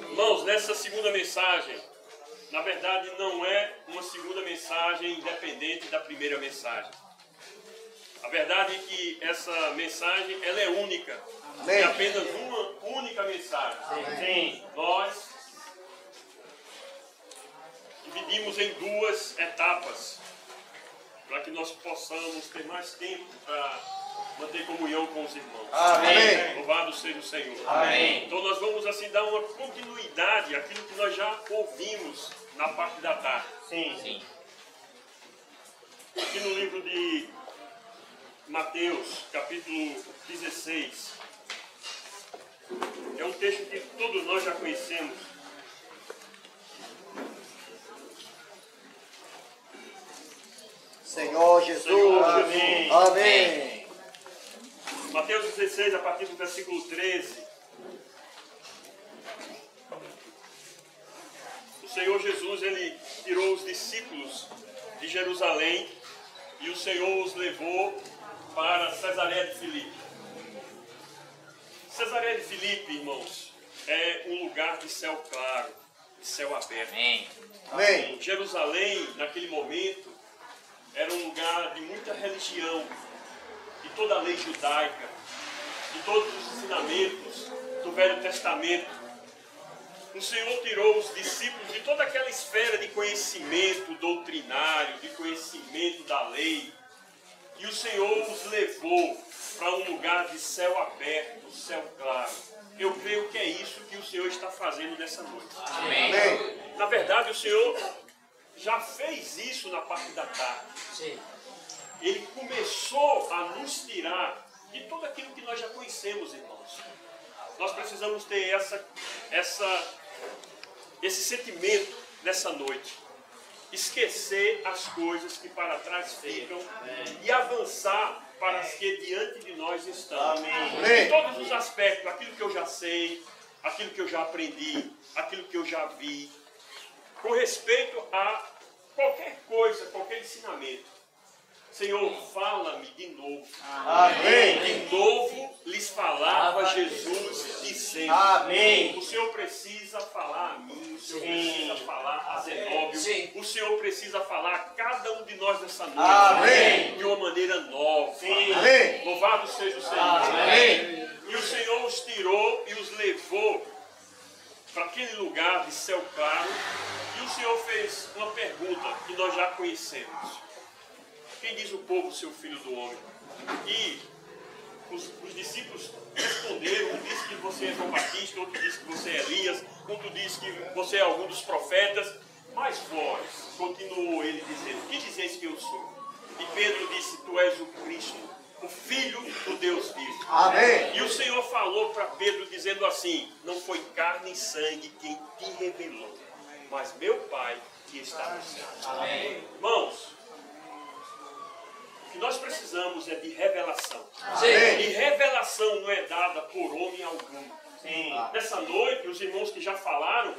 Irmãos, nessa segunda mensagem, na verdade não é uma segunda mensagem independente da primeira mensagem. A verdade é que essa mensagem ela é única. Amém. É apenas uma única mensagem. Sim. Nós dividimos em duas etapas para que nós possamos ter mais tempo para manter comunhão com os irmãos. Amém. Louvado seja o Senhor. Amém. Então nós vamos assim dar uma continuidade àquilo que nós já ouvimos na parte da tarde. Sim. Aqui no livro de Mateus, capítulo 16. É um texto que todos nós já conhecemos. Senhor Jesus. Amém. Amém. Mateus 16, a partir do versículo 13. O Senhor Jesus, ele tirou os discípulos de Jerusalém e o Senhor os levou para Cesareia de Filipe. Cesareia de Filipe, irmãos, é um lugar de céu claro, de céu aberto. Amém. Amém. Jerusalém, naquele momento, era um lugar de muita religião, de toda a lei judaica, de todos os ensinamentos do Velho Testamento. O Senhor tirou os discípulos de toda aquela esfera de conhecimento doutrinário, de conhecimento da lei, e o Senhor os levou para um lugar de céu aberto, céu claro. Eu creio que é isso que o Senhor está fazendo nessa noite. Amém. Na verdade, o Senhor já fez isso na parte da tarde. Sim. Ele começou a nos tirar de tudo aquilo que nós já conhecemos, irmãos. Nós precisamos ter esse sentimento nessa noite. esquecer as coisas que para trás ficam e avançar para as que diante de nós estão. Em todos os aspectos, aquilo que eu já sei, aquilo que eu já aprendi, aquilo que eu já vi, com respeito a qualquer coisa, qualquer ensinamento. Senhor, fala-me de novo. Amém. De novo lhes falava Jesus dizendo. Amém. O Senhor precisa falar a mim, o Senhor precisa falar a Zenóbio, o Senhor precisa falar a cada um de nós nessa noite. Amém. De uma maneira nova. Amém. Louvado seja o Senhor. Amém. E o Senhor os tirou e os levou para aquele lugar de céu claro. E o Senhor fez uma pergunta que nós já conhecemos. Quem diz o povo, seu filho do homem? E os discípulos responderam. Um disse que você é João Batista, outro disse que você é Elias, outro disse que você é algum dos profetas. Mas vós, continuou ele dizendo, que dizeis que eu sou? E Pedro disse, tu és o Cristo, o Filho do Deus vivo. Amém. E o Senhor falou para Pedro dizendo assim, não foi carne e sangue quem te revelou, mas meu Pai que está no céu. Amém. Irmãos, o que nós precisamos é de revelação. Sim. E revelação não é dada por homem algum. Sim. Nessa noite, os irmãos que já falaram,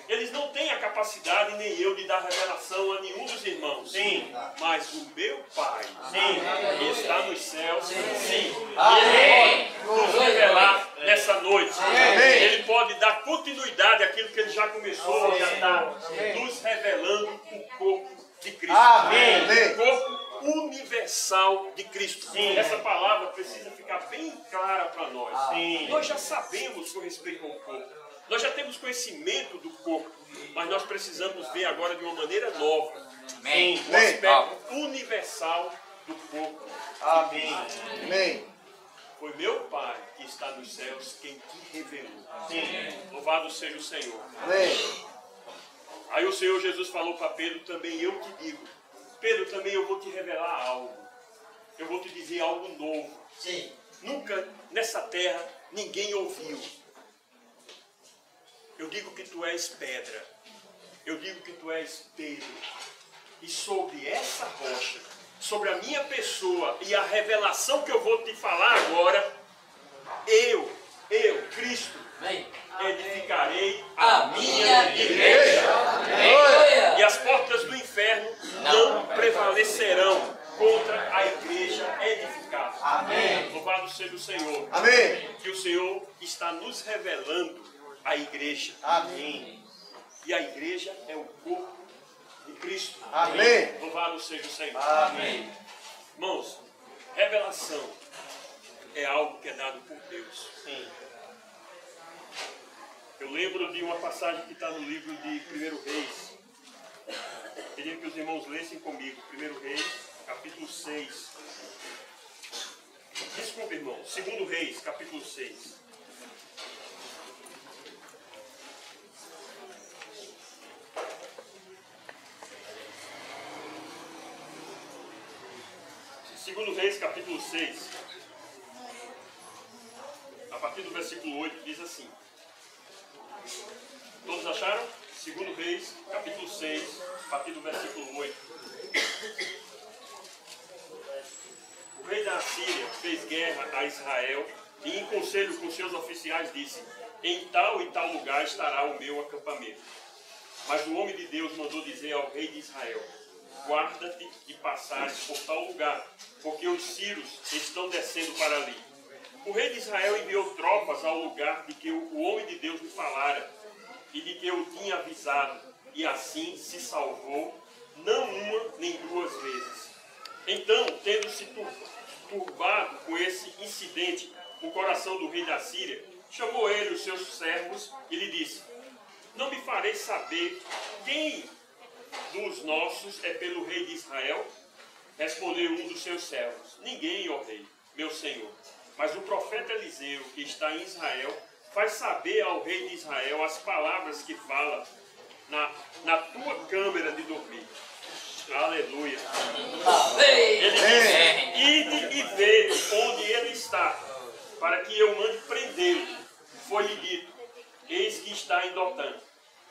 eles não têm a capacidade, nem eu, de dar revelação a nenhum dos irmãos. Sim. Mas o meu Pai, Sim. que está nos céus, sim. Amém. Ele pode nos revelar nessa noite. Amém. Ele pode dar continuidade àquilo que ele já começou, já está nos revelando o corpo de Cristo. Amém. O corpo universal de Cristo. Sim. Essa palavra precisa ficar bem clara para nós. Sim. Nós já sabemos com respeito ao corpo. Nós já temos conhecimento do corpo, mas nós precisamos ver agora de uma maneira nova. Amém. O aspecto universal do corpo. Amém. Amém. Foi meu Pai que está nos céus quem te revelou. Sim. Louvado seja o Senhor. Amém. Aí o Senhor Jesus falou para Pedro, também eu te digo. Pedro, também eu vou te revelar algo. Eu vou te dizer algo novo. Sim. Nunca nessa terra ninguém ouviu. Eu digo que tu és pedra. Eu digo que tu és Pedro. E sobre essa rocha, sobre a minha pessoa e a revelação que eu vou te falar agora, eu, Cristo, edificarei a minha igreja. E as portas do inferno não prevalecerão contra a igreja edificada. Amém. Louvado seja o Senhor. Amém. Que o Senhor está nos revelando a igreja. Amém. E a igreja é o corpo de Cristo. Amém. Louvado seja o Senhor. Amém. Irmãos, revelação é algo que é dado por Deus. Sim. Eu lembro de uma passagem que está no livro de 1 Reis. Queria que os irmãos lessem comigo. 1 Reis, capítulo 6. Desculpa, irmão. 2 Reis, capítulo 6. Segundo Reis, capítulo 6, a partir do versículo 8, diz assim. Todos acharam? Segundo Reis, capítulo 6, a partir do versículo 8. O rei da Assíria fez guerra a Israel e em conselho com seus oficiais disse, em tal e tal lugar estará o meu acampamento. Mas o homem de Deus mandou dizer ao rei de Israel, guarda-te e passares por tal lugar, porque os sírios estão descendo para ali. O rei de Israel enviou tropas ao lugar de que o homem de Deus me falara e de que eu tinha avisado, e assim se salvou, não uma nem duas vezes. Então, tendo-se turbado com esse incidente o coração do rei da Síria, chamou ele os seus servos e lhe disse, não me farei saber quem dos nossos é pelo rei de Israel? Respondeu um dos seus servos, ninguém, ó rei, meu senhor. Mas o profeta Eliseu, que está em Israel, faz saber ao rei de Israel as palavras que fala na tua câmara de dormir. Aleluia. Ele disse, ide e vede onde ele está, para que eu mande prendê-lo. Foi-lhe dito, eis que está em Dotã.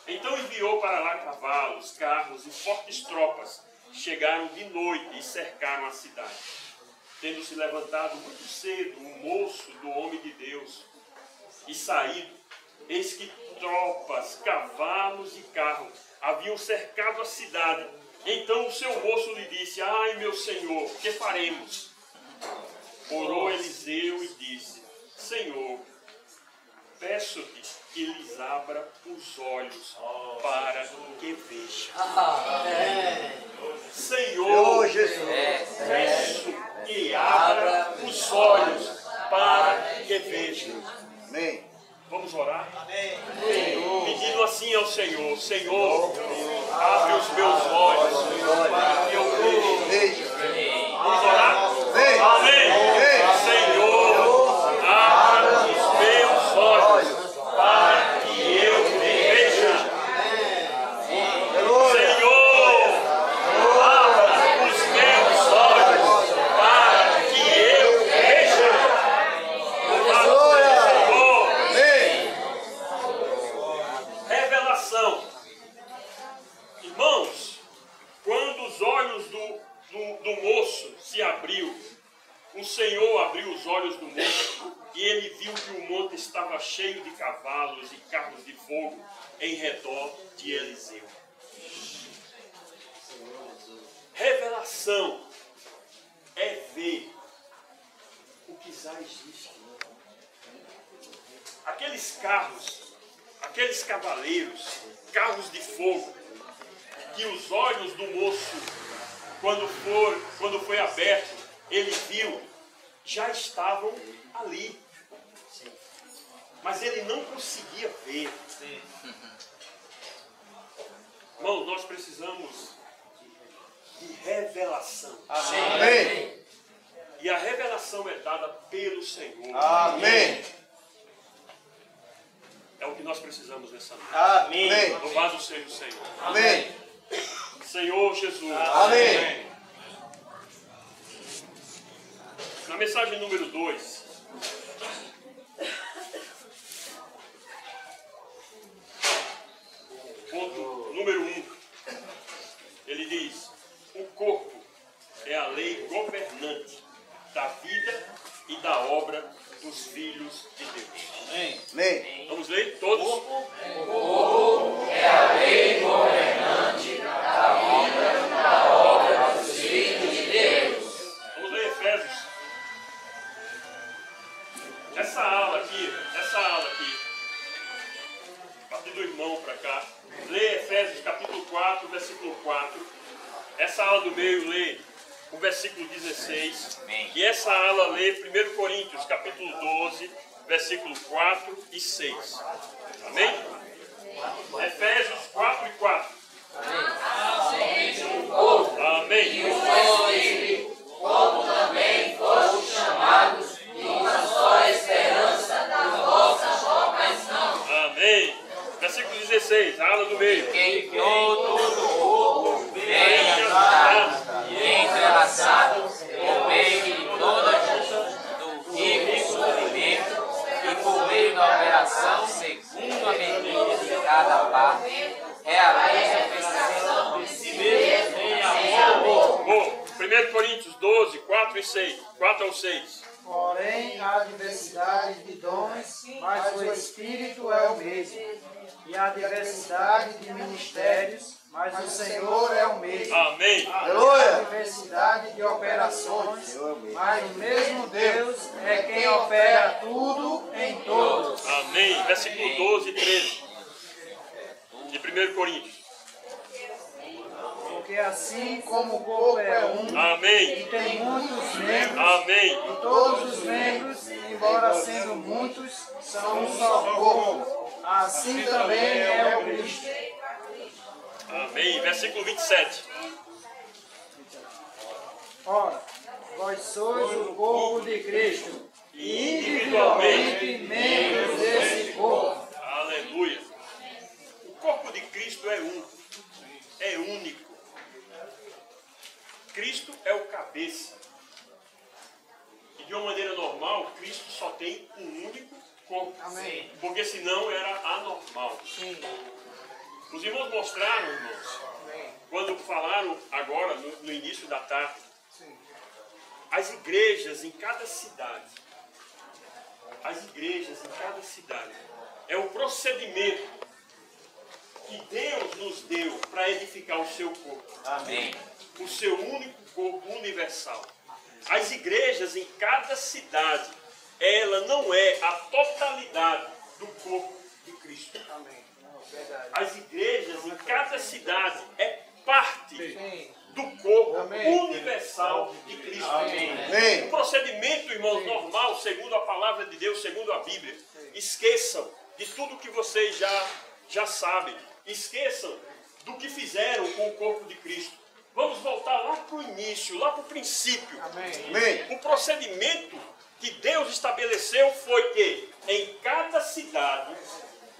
Então enviou para lá cavalos, carros e fortes tropas. Chegaram de noite e cercaram a cidade. Tendo se levantado muito cedo o moço do homem de Deus e saído, eis que tropas, cavalos e carros haviam cercado a cidade. Então o seu moço lhe disse: ai, meu senhor, que faremos? Orou Eliseu e disse: Senhor, peço-te que lhes abra os olhos para que vejam. Senhor, peço que abra os olhos para que vejam. Amém. Vamos orar? Amém. Pedindo assim ao Senhor: Senhor, abre os meus olhos para que eu veja. Vamos orar? Amém. Senhor, abra os meus olhos para que eu veja. Senhor, abra os meus olhos para que eu veja. Revelação. Irmãos, quando os olhos do moço se abriu, o Senhor abriu os olhos do moço e ele viu que o monte estava cheio de cavalos e carros de fogo em redor de Eliseu. Revelação é ver o que já existe. Aqueles carros, aqueles cavaleiros, carros de fogo, que os olhos do moço, quando foi aberto, ele viu, já estavam ali. Mas ele não conseguia ver. Irmão, nós precisamos de revelação. Amém. E a revelação é dada pelo Senhor. Amém. É o que nós precisamos nessa noite. Amém. Louvado seja o Senhor. Amém. Senhor Jesus. Amém. Na mensagem número 2, ponto número 1, ele diz: o corpo é a lei governante da vida e da obra dos filhos de Deus. Amém. Vamos ler todos? O corpo é a lei governante da vida e da obra dos filhos de Deus. Vamos ler Efésios. Essa ala aqui, a partir do irmão para cá, lê Efésios capítulo 4, versículo 4. Essa ala do meio lê o versículo 16. Amém. E essa ala lê 1 Coríntios capítulo 12, versículo 4 e 6. Amém? Efésios 4 e 4. Amém. Como também fostes chamados de uma só esperança da vossa vocação. Amém. Versículo 16, a ala do meio. Em todo o corpo bem ajustado e entrelaçado, por meio de toda do rico suprimento, e por meio da operação, segundo a medida de cada parte, realiza a fixação de si mesmo em amor. Bom, 1 Coríntios 12, 4 e 6. 4 ao 6. Porém, há diversidade de dons, mas o Espírito é o mesmo. E há diversidade de ministérios, mas o Senhor é o mesmo. Amém. E há diversidade de operações, mas o mesmo Deus é quem opera tudo em todos. Amém. Versículo 12 e 13. De 1 Coríntios. Porque assim como o corpo é um, Amém. e tem muitos membros, Amém. e todos os membros, embora sendo muitos, são um só corpo. Assim também é o Cristo. Amém. Versículo 27. Ora, vós sois o corpo de Cristo, E e individualmente individualmente. membros desse corpo. Aleluia. O corpo de Cristo é um. É único. Cristo é o cabeça. E de uma maneira normal, Cristo só tem um único corpo. Amém. Porque senão era anormal. Sim. Os irmãos mostraram, irmãos, quando falaram agora, no início da tarde, as igrejas em cada cidade, é um procedimento que Deus nos deu para edificar o seu corpo. Amém. O seu único corpo universal. As igrejas em cada cidade, ela não é a totalidade do corpo de Cristo. As igrejas em cada cidade é parte do corpo universal de Cristo. Amém. O procedimento, irmãos, normal, segundo a palavra de Deus, segundo a Bíblia. Esqueçam de tudo que vocês já sabem. Esqueçam do que fizeram com o corpo de Cristo. Vamos voltar lá para o início, lá para o princípio. Amém. O procedimento que Deus estabeleceu foi que em cada cidade,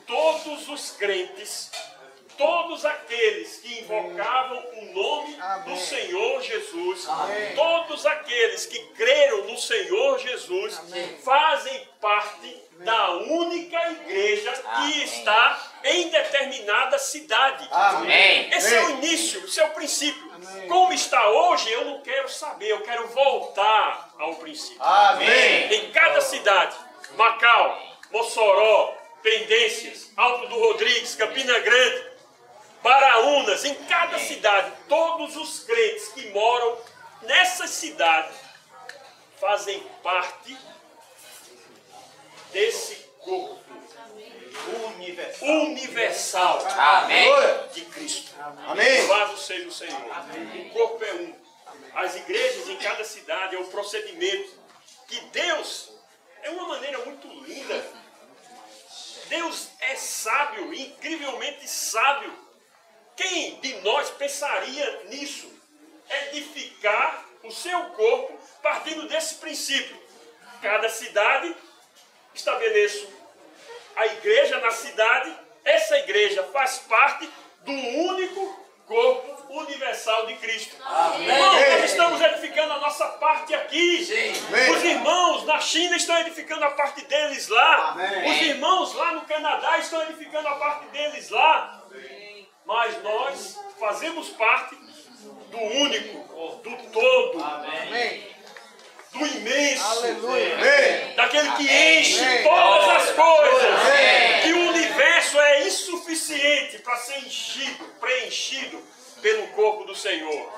todos os crentes, todos aqueles que invocavam o nome do Senhor Jesus, todos aqueles que creram no Senhor Jesus, fazem parte da única igreja que está em determinada cidade. Amém. Esse é o início, esse é o princípio. Como está hoje, eu não quero saber, eu quero voltar ao princípio. Amém. Em cada cidade, Macau, Mossoró, Pendências, Alto do Rodrigues, Campina Grande, Baraunas, em cada cidade, todos os crentes que moram nessas cidades fazem parte desse corpo universal Amém. de Cristo. Amém. Louvado seja o Senhor. O corpo é um. As igrejas em cada cidade é um procedimento que Deus é uma maneira muito linda. Deus é sábio, incrivelmente sábio. Quem de nós pensaria nisso? Edificar o seu corpo partindo desse princípio. Cada cidade, estabeleço a igreja na cidade, essa igreja faz parte do único corpo universal de Cristo. Irmãos, nós estamos edificando a nossa parte aqui. Amém. Os irmãos na China estão edificando a parte deles lá. Amém. Os irmãos lá no Canadá estão edificando a parte deles lá. Mas nós fazemos parte do único, do todo, do imenso, Amém. daquele que enche todas as coisas. Que o universo é insuficiente para ser preenchido pelo corpo do Senhor.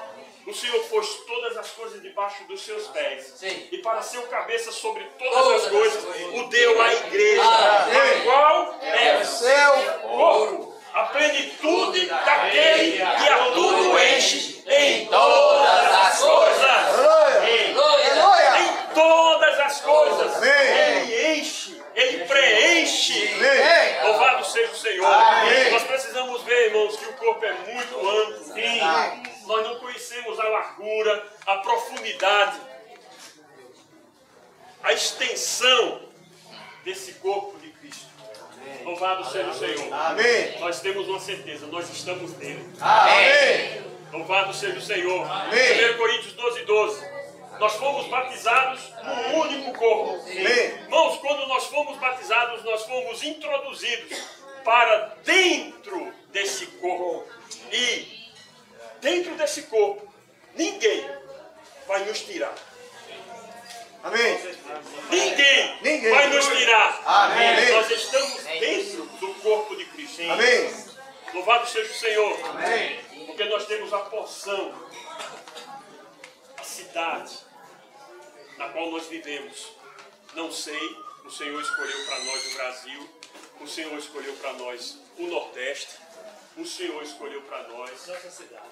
O Senhor pôs todas as coisas debaixo dos seus pés. E para ser o cabeça sobre todas as coisas, o deu à igreja, a qual é o seu corpo. A plenitude daquele que a tudo enche em todas as coisas. Em todas as coisas. Ele enche, ele preenche. Louvado seja o Senhor. Nós precisamos ver, irmãos, que o corpo é muito amplo. Nós não conhecemos a largura, a profundidade, a extensão desse corpo de Cristo. Louvado seja o Senhor. Amém. Nós temos uma certeza, nós estamos nele. Amém. Louvado seja o Senhor. Amém. 1 Coríntios 12:12. Nós fomos batizados num único corpo. Amém. Irmãos, quando nós fomos batizados, nós fomos introduzidos para dentro desse corpo. E dentro desse corpo, ninguém vai nos tirar. Amém. Ninguém vai nos tirar. Amém. Nós estamos dentro do corpo de Cristo. Amém. Louvado seja o Senhor. Amém. Porque nós temos a porção, a cidade na qual nós vivemos. Não sei, o Senhor escolheu para nós o Brasil, o Senhor escolheu para nós o Nordeste, o Senhor escolheu para nós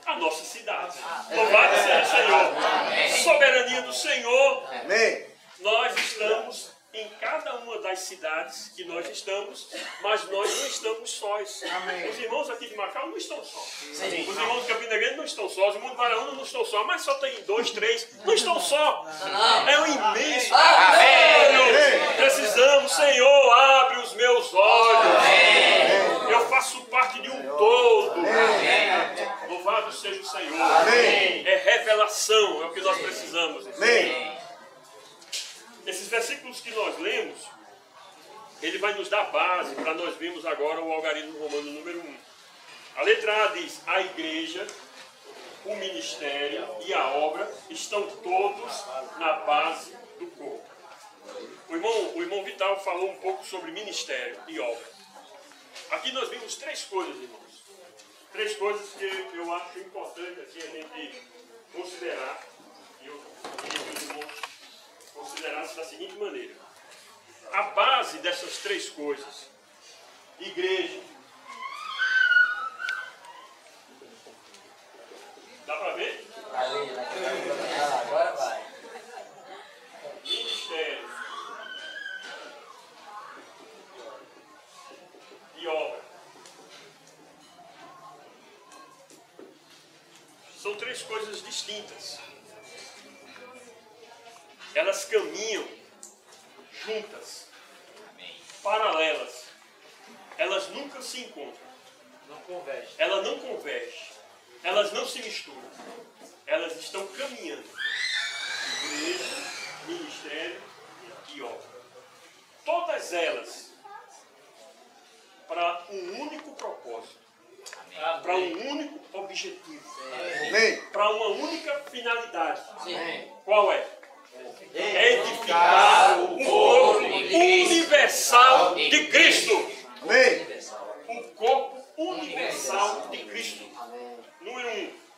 a nossa cidade. Louvado seja o Senhor. Soberania do Senhor. Amém. Nós estamos em cada uma das cidades que nós estamos, mas nós não estamos sós. Os irmãos aqui de Macau não estão sós. Os irmãos de Campina Grande não estão sós. Os irmãos de Baraunas não estão sós. Mas só tem 2, 3. Não estão só. É um imenso. Precisamos, Senhor, abre os meus olhos. Eu faço parte de um todo. Louvado seja o Senhor. É revelação, é o que nós precisamos. Amém. Esses versículos que nós lemos, ele vai nos dar base para nós vermos agora o algarismo romano número 1. A letra A diz: a igreja, o ministério e a obra estão todos na base do corpo. O irmão Vital falou um pouco sobre ministério e obra. Aqui nós vimos três coisas, irmãos. Três coisas que eu acho importante aqui a gente considerar. E eu queria que os irmãos considerassem da seguinte maneira. A base dessas três coisas: igreja. Dá para ver? Agora vai. Ministério e obra. São três coisas distintas. Elas caminham juntas, paralelas. Elas nunca se encontram. Não converge. Ela não converge. Elas não se misturam. Elas estão caminhando. Igreja, ministério e obra. Todas elas para um único propósito. Para um único objetivo. Para uma única finalidade. Qual é? Edificar o corpo universal de Cristo. O corpo universal de Cristo. Número 1.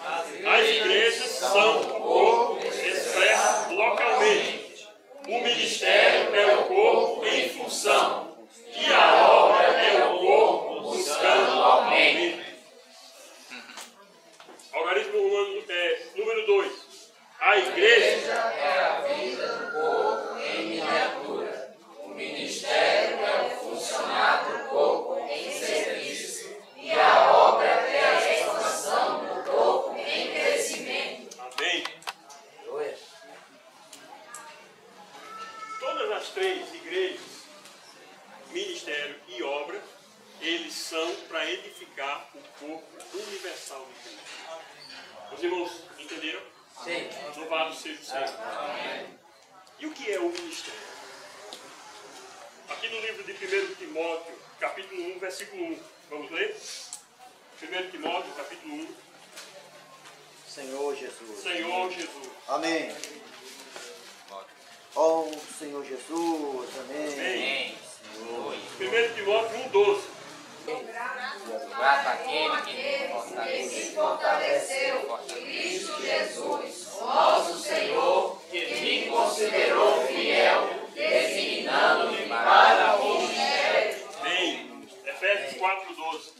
As igrejas são o corpo expresso localmente. O ministério é o corpo em função. E a obra é o corpo buscando aumento. Algarismo número 2. A igreja É a vida do corpo em miniatura. O ministério é o funcionar do corpo em serviço. E a obra é a expansão do corpo em crescimento. Amém. Todas as três igrejas, ministério e obra, eles são para edificar o corpo universal de Cristo. Os irmãos entenderam? Sim. Louvado seja o Senhor. E o que é o ministério? Aqui no livro de 1 Timóteo, capítulo 1, versículo 1. Vamos ler? 1 Timóteo, capítulo 1. Senhor Jesus. Senhor Jesus. Amém. Oh, Senhor Jesus. Amém. Amém. 1 Timóteo 1,12. Grato àquele que se fortaleceu, Cristo Jesus, nosso Senhor, que me considerou fiel, designando-me para o ministério. Amém. Efésios 4,12.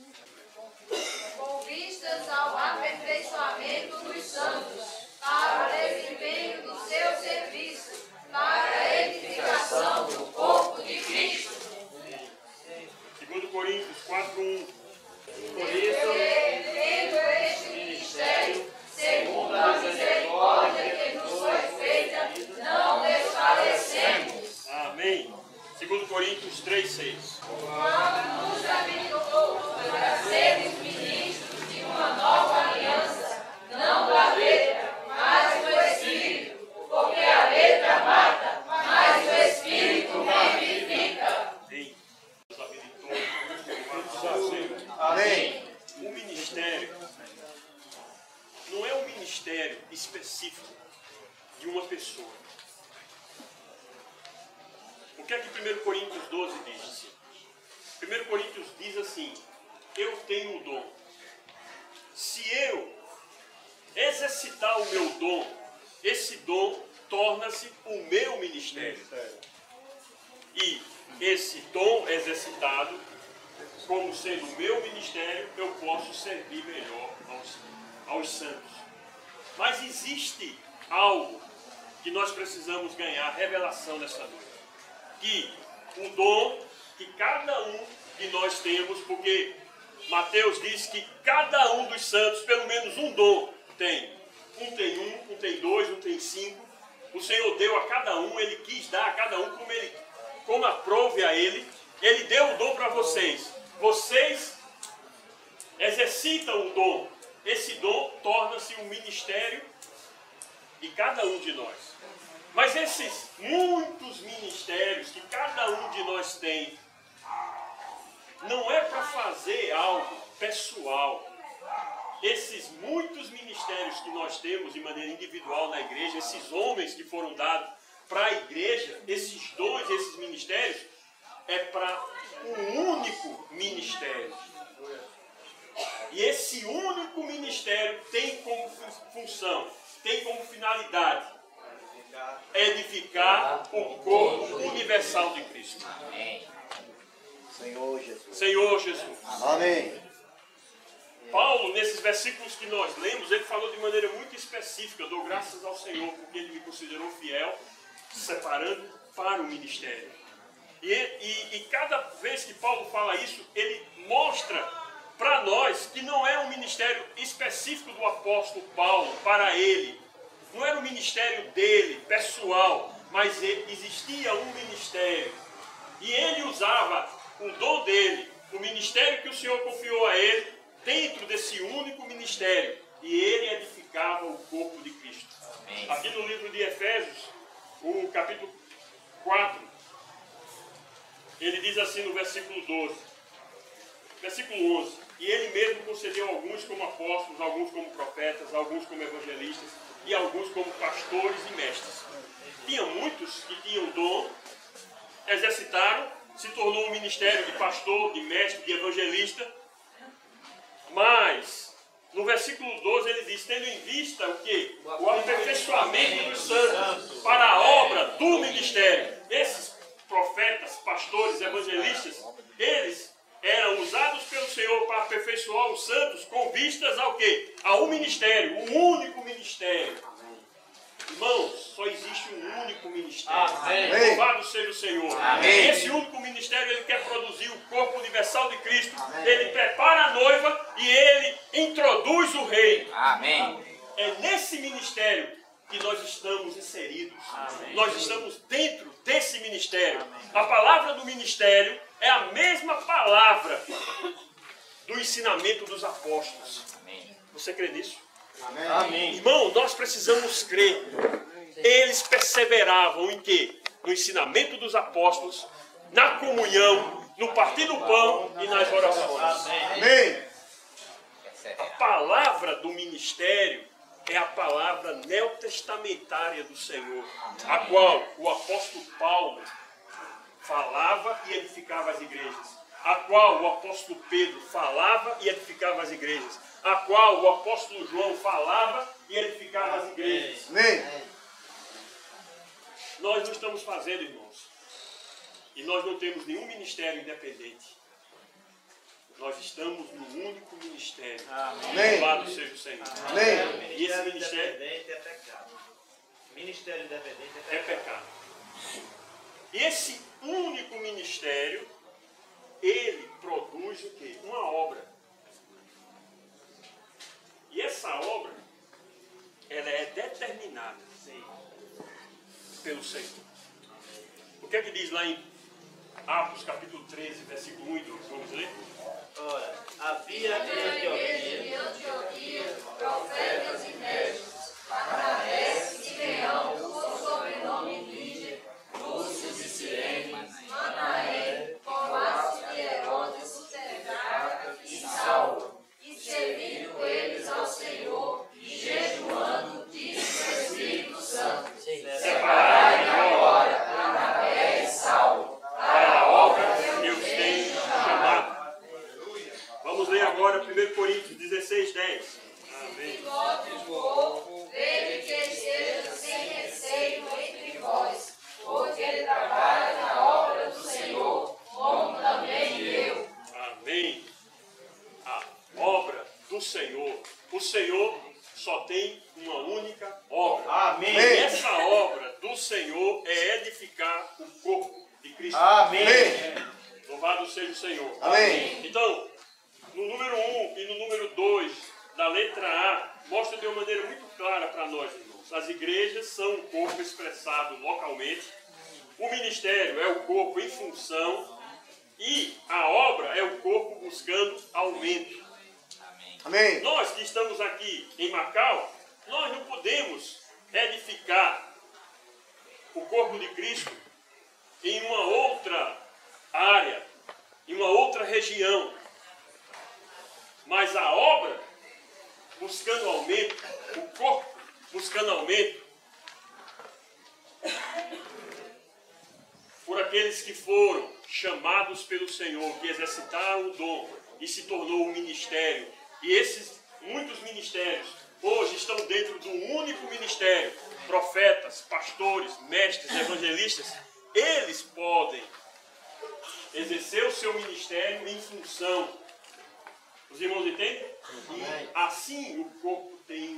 com vistas ao aperfeiçoamento dos santos, para o desempenho do seu serviço, para a edificação do corpo de Cristo. 2 Coríntios 4,1. Por isso, tendo este ministério, segundo a misericórdia que nos foi feita, não desfalecemos. Amém. 2 Coríntios 3,6. Quando nos habilitou para sermos ministros de uma nova aliança, não da letra, mas do Espírito, porque a letra mata, mas o Espírito vivifica. Amém. Nos habilitou. Louvado seja o Senhor. Amém. O ministério não é um ministério específico de uma pessoa. O que é que 1 Coríntios 12 diz? 1 Coríntios diz assim: eu tenho o dom. Se eu exercitar o meu dom, esse dom torna-se o meu ministério. E esse dom exercitado, como sendo o meu ministério, eu posso servir melhor aos santos. Mas existe algo que nós precisamos ganhar revelação nessa noite. Que o dom que cada um de nós temos, porque Mateus diz que cada um dos santos, pelo menos um dom tem. Um tem um tem dois, um tem 5. O Senhor deu a cada um, Ele quis dar a cada um como aprove a Ele. Ele deu o dom para vocês. Vocês exercitam o dom. Esse dom torna-se um ministério de cada um de nós. Mas esses muitos ministérios que cada um de nós tem, não é para fazer algo pessoal. Esses muitos ministérios que nós temos de maneira individual na igreja, esses homens que foram dados para a igreja, esses dons, esses ministérios, é para um único ministério. E esse único ministério tem como função, tem como finalidade edificar o corpo universal de Cristo. Amém. Senhor Jesus. Senhor Jesus. Amém. Paulo, nesses versículos que nós lemos, ele falou de maneira muito específica: dou graças ao Senhor porque Ele me considerou fiel, separando para o ministério. E cada vez que Paulo fala isso, ele mostra para nós que não é um ministério específico do apóstolo Paulo para ele. Não era um ministério dele, pessoal, mas existia um ministério. E ele usava o dom dele, o ministério que o Senhor confiou a ele, dentro desse único ministério. E ele edificava o corpo de Cristo. Amém. Aqui no livro de Efésios, o capítulo 4, ele diz assim no versículo 12, versículo 11: e ele mesmo concedeu alguns como apóstolos, alguns como profetas, alguns como evangelistas e alguns como pastores e mestres. Tinha muitos que tinham dom, exercitaram, se tornou um ministério de pastor, de mestre, de evangelista. Mas no versículo 12 ele diz: tendo em vista o quê? O aperfeiçoamento dos santos para a obra do ministério. Esses profetas, pastores, evangelistas, eles eram usados pelo Senhor para aperfeiçoar os santos com vistas ao quê? A um ministério, um único ministério. Irmãos, só existe um único ministério. Amém. Louvado seja o Senhor. Amém. Esse único ministério, ele quer produzir o corpo universal de Cristo. Ele prepara a noiva e ele introduz o reino. Amém. É nesse ministério que nós estamos inseridos. Amém. Nós estamos dentro desse ministério. A palavra do ministério é a mesma palavra do ensinamento dos apóstolos. Amém. Você crê nisso? Amém. Irmão, nós precisamos crer. Eles perseveravam em quê? No ensinamento dos apóstolos, na comunhão, no partir do pão e nas orações. Amém. A palavra do ministério é a palavra neotestamentária do Senhor, a qual o apóstolo Paulo falava e edificava as igrejas, a qual o apóstolo Pedro falava e edificava as igrejas, a qual o apóstolo João falava e edificava as igrejas. Amém. Nós não estamos fazendo, irmãos, e nós não temos nenhum ministério independente. Nós estamos no único ministério. Amém. Louvado seja o Senhor. Amém. E esse ministério independente é pecado. Ministério independente é pecado. E esse único ministério, ele produz o quê? Uma obra. E essa obra, ela é determinada pelo Senhor. O que é que diz lá em Atos capítulo 13, versículo 1 e 2? Vamos ler? Ora, havia em Antioquia profetas e mestres, Barnabé, Simeão, com sobrenome Lígia, Lúcio de Cirene, Manaém, Tomás de Herodes, Tetrarca e Saulo, e servindo eles ao Senhor, e jejuando, disse o Espírito Santo: separai agora Barnabé e Saulo para a obra que eu tenho chamado. Vamos ler agora 1 Coríntios 16, 10. Amém. Vede que esteja sem receio entre vós, porque ele trabalha na obra do Senhor, como também eu. Amém. A obra do Senhor. O Senhor só tem uma única obra. Amém. E essa obra do Senhor é edificar o corpo de Cristo. Amém. Louvado seja o Senhor. Amém. Então, no número 1 e no número 2 da letra A, mostra de uma maneira muito clara para nós, irmãos. As igrejas são um corpo expressado localmente. O ministério é o corpo em função. E a obra é o corpo buscando aumento. Amém. Nós que estamos aqui em Macau, nós não podemos edificar o corpo de Cristo em uma outra área em uma outra região. Mas a obra, buscando aumento, o corpo buscando aumento, por aqueles que foram chamados pelo Senhor, que exercitaram o dom e se tornou um ministério. E esses muitos ministérios hoje estão dentro do único ministério. Profetas, pastores, mestres, evangelistas, eles podem exercer o seu ministério em função. Os irmãos entendem? E assim o corpo tem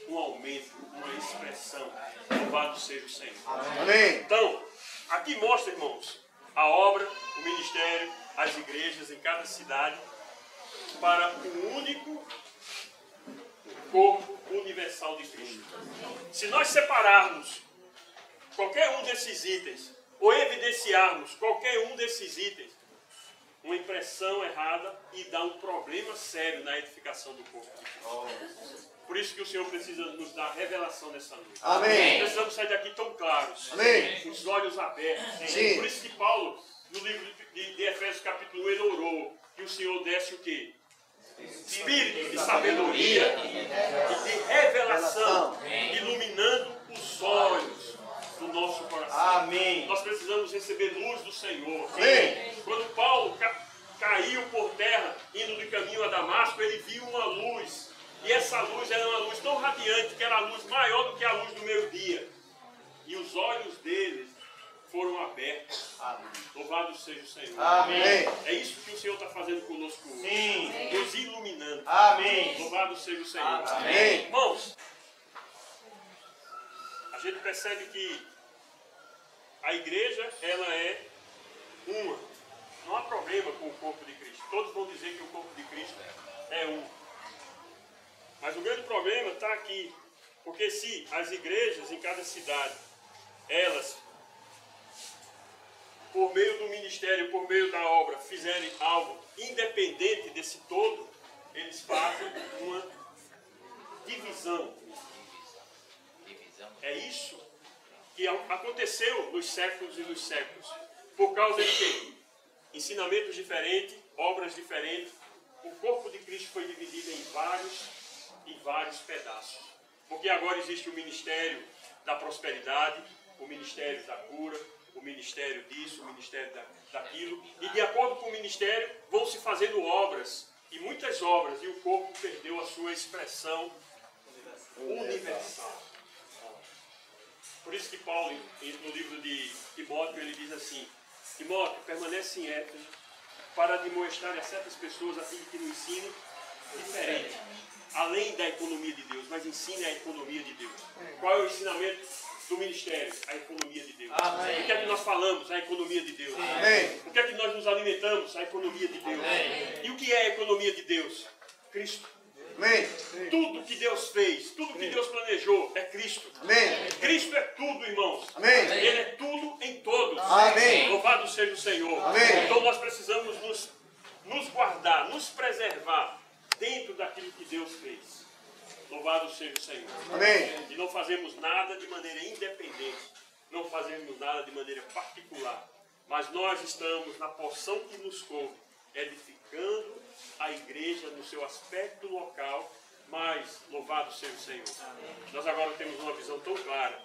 um aumento, uma expressão. Louvado seja o Senhor. Amém. Então, aqui mostra, irmãos, a obra, o ministério, as igrejas em cada cidade para o único corpo universal de Cristo. Se nós separarmos qualquer um desses itens, ou evidenciarmos qualquer um desses itens, uma impressão errada e dá um problema sério na edificação do corpo de Cristo. Por isso que o Senhor precisa nos dar revelação nessa noite. Amém. Precisamos sair daqui tão claros. Amém. Os olhos abertos. Sim. Por isso que Paulo, no livro de Efésios capítulo 1, ele orou que o Senhor desse o quê? Espírito de sabedoria e de revelação, iluminando os olhos do nosso coração. Amém. Nós precisamos receber luz do Senhor. Amém. Quando Paulo caiu por terra, indo de caminho a Damasco, ele viu uma luz. E essa luz era uma luz tão radiante que era a luz maior do que a luz do meio-dia. E os olhos deles foram abertos. Louvado seja o Senhor. Amém. É isso que o Senhor está fazendo conosco hoje. Sim. Nos iluminando. Amém. Louvado seja o Senhor. Amém. Irmãos, a gente percebe que a igreja, ela é uma. Não há problema com o corpo de Cristo. Todos vão dizer que o corpo de Cristo é um. Mas o grande problema está aqui. Porque se as igrejas em cada cidade, elas, por meio do ministério, por meio da obra, fizerem algo independente desse todo, eles fazem uma divisão. É isso que aconteceu nos séculos e nos séculos. Por causa de quê? Ensinamentos diferentes, obras diferentes. O corpo de Cristo foi dividido em vários pedaços. Porque agora existe o ministério da prosperidade, o ministério da cura, o ministério disso, o ministério daquilo. E de acordo com o ministério vão se fazendo obras, e muitas obras, e o corpo perdeu a sua expressão universal. Por isso que Paulo, no livro de Timóteo, ele diz assim: Timóteo, permanece em Éfeso para demonstrar a certas pessoas aquilo que no ensino diferente, além da economia de Deus, mas ensine a economia de Deus. Qual é o ensinamento do ministério? A economia de Deus. Amém. O que é que nós falamos? A economia de Deus. Amém. O que é que nós nos alimentamos? A economia de Deus. Amém. E o que é a economia de Deus? Cristo. Amém. Tudo que Deus fez, tudo que Deus planejou é Cristo. Amém. Cristo é tudo, irmãos. Amém. Ele é tudo em todos. Amém. Louvado seja o Senhor. Amém. Então nós precisamos nos guardar, nos preservar dentro daquilo que Deus fez. Louvado seja o Senhor. Amém. E não fazemos nada de maneira independente. Não fazemos nada de maneira particular. Mas nós estamos na porção que nos coube, edificando a igreja no seu aspecto local. Mas louvado seja o Senhor. Nós agora temos uma visão tão clara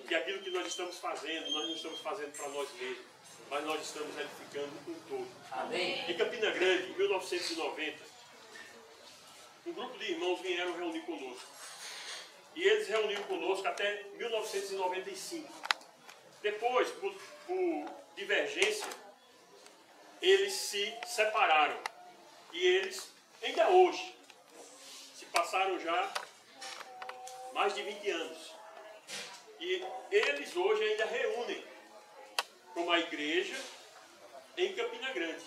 que aquilo que nós estamos fazendo, nós não estamos fazendo para nós mesmos, mas nós estamos edificando um todo. Amém. Em Campina Grande, em 1990, um grupo de irmãos vieram reunir conosco. E eles reuniram conosco até 1995. Depois, por divergência, eles se separaram. E eles, ainda hoje, se passaram já mais de 20 anos. E eles hoje ainda reúnem como a igreja em Campina Grande.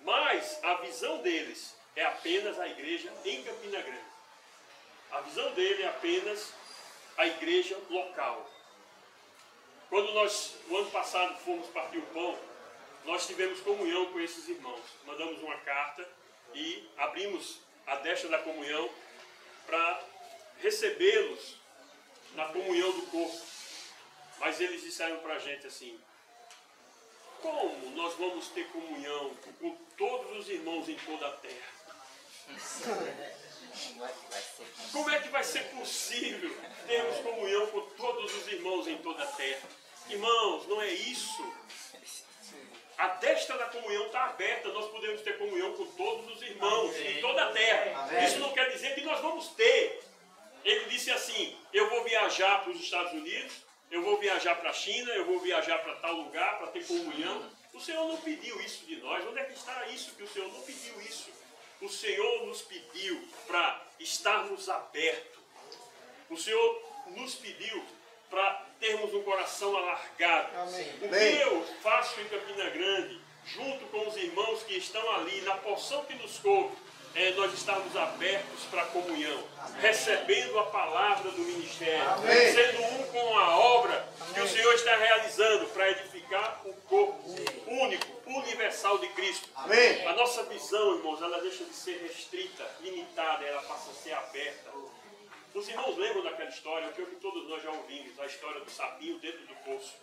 Mas a visão deles é apenas a igreja em Campina Grande. A visão dele é apenas a igreja local. Quando nós, no ano passado, fomos partir o pão, nós tivemos comunhão com esses irmãos. Mandamos uma carta e abrimos a destra da comunhão para recebê-los na comunhão do corpo. Mas eles disseram para a gente assim: como nós vamos ter comunhão com todos os irmãos em toda a terra? Como é que vai ser possível termos comunhão com todos os irmãos em toda a terra? Irmãos, não é isso. A destra da comunhão está aberta, nós podemos ter comunhão com todos os irmãos em toda a terra. Amém. Isso não quer dizer que nós vamos ter. Ele disse assim, eu vou viajar para os Estados Unidos, eu vou viajar para a China, eu vou viajar para tal lugar para ter comunhão. O Senhor não pediu isso de nós. Onde é que está isso que o Senhor não pediu isso? O Senhor nos pediu para estarmos abertos. O Senhor nos pediu para termos um coração alargado. Amém. O que eu faço em Campina Grande, junto com os irmãos que estão ali, na porção que nos coube, é nós estarmos abertos para a comunhão, recebendo a palavra do ministério, Amém. sendo um com a obra que o Senhor está realizando para edificar o corpo único, universal de Cristo. Amém. A nossa visão, irmãos, ela deixa de ser restrita, limitada, ela passa a ser aberta. Os irmãos lembram daquela história, que todos nós já ouvimos, a história do sapinho dentro do poço.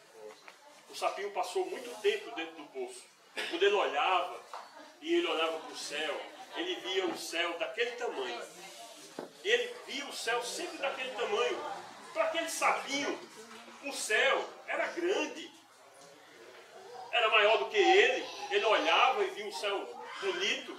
O sapinho passou muito tempo dentro do poço. Quando ele olhava, e ele olhava para o céu, ele via o céu daquele tamanho. Ele via o céu sempre daquele tamanho. Para aquele sapinho, o céu era grande. Era maior do que ele. Ele olhava e via um céu bonito.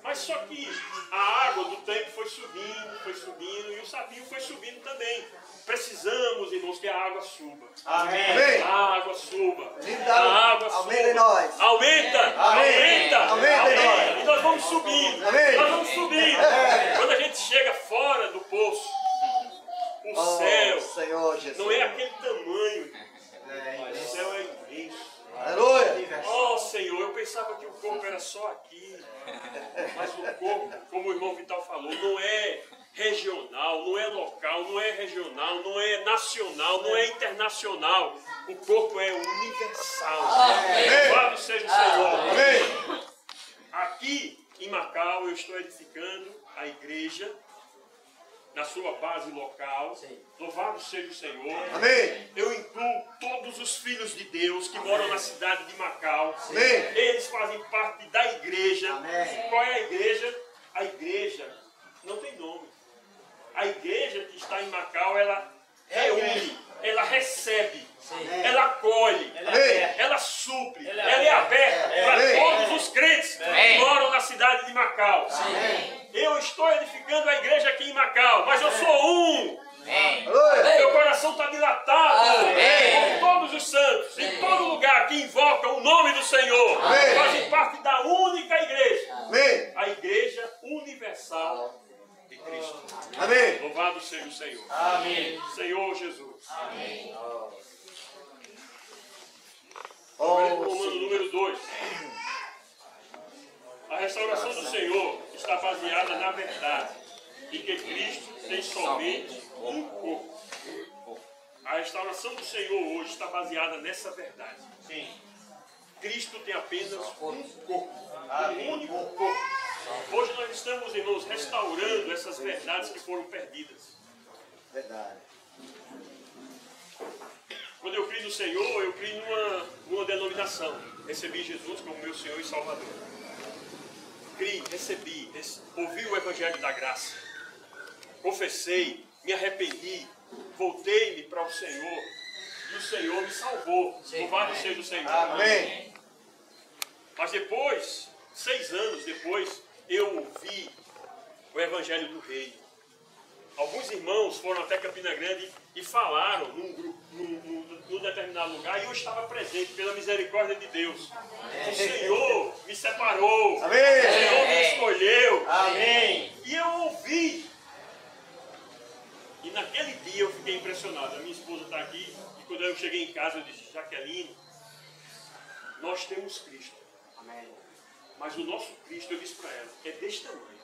Mas só que a água do tempo foi subindo, e o sapinho foi subindo também. Precisamos, irmãos, que a água suba. Amém. A água suba. A água aumenta em nós. Aumenta, Amém. aumenta, Aumenta em nós. E nós vamos subindo. Amém. Nós vamos subindo. Quando a gente chega fora do poço, o céu Senhor Jesus. não é aquele tamanho. O céu é imenso. Aleluia. Oh, Senhor, eu pensava que o corpo era só aqui. Mas o corpo, como o irmão Vital falou, não é regional, não é local, não é regional, não é nacional, não é internacional. O corpo é universal. Louvado seja o Senhor. Amém. Aqui em Macau eu estou edificando a igreja na sua base local. Louvado seja o Senhor. Amém. Eu incluo todos os filhos de Deus que moram na cidade de Macau. Amém. Eles fazem parte da igreja. Amém. Qual é a igreja? A igreja não tem nome. A igreja que está em Macau, ela reúne, ela recebe, ela acolhe, ela supre, ela é aberta para todos os crentes que moram na cidade de Macau. Eu estou edificando a igreja aqui em Macau, mas eu sou um. Meu coração está dilatado com todos os santos, em todo lugar que invocam o nome do Senhor, fazem parte da única igreja, a igreja universal de Cristo. Amém. Louvado seja o Senhor. Amém. Senhor Jesus. Amém. Comando número 2. A restauração do Senhor está baseada na verdade e que Cristo tem somente um corpo. A restauração do Senhor hoje está baseada nessa verdade. Sim. Cristo tem apenas um corpo, um único corpo. Hoje nós estamos, irmãos, restaurando essas verdades que foram perdidas. Verdade. Quando eu criei no Senhor, eu criei numa denominação. Recebi Jesus como meu Senhor e Salvador. Criei, recebi, ouvi o Evangelho da Graça. Confessei, me arrependi, voltei-me para o Senhor. E o Senhor me salvou. Louvado seja o Senhor. Amém. Mas depois, 6 anos depois, eu ouvi o Evangelho do Reino. Alguns irmãos foram até Campina Grande e falaram num determinado lugar, e eu estava presente pela misericórdia de Deus. O Senhor me separou. Amém. O Senhor me escolheu. Amém. E eu ouvi. E naquele dia eu fiquei impressionado. A minha esposa está aqui, e quando eu cheguei em casa eu disse: Jaqueline, nós temos Cristo. Amém. Mas o nosso Cristo, eu disse para ela, é deste tamanho.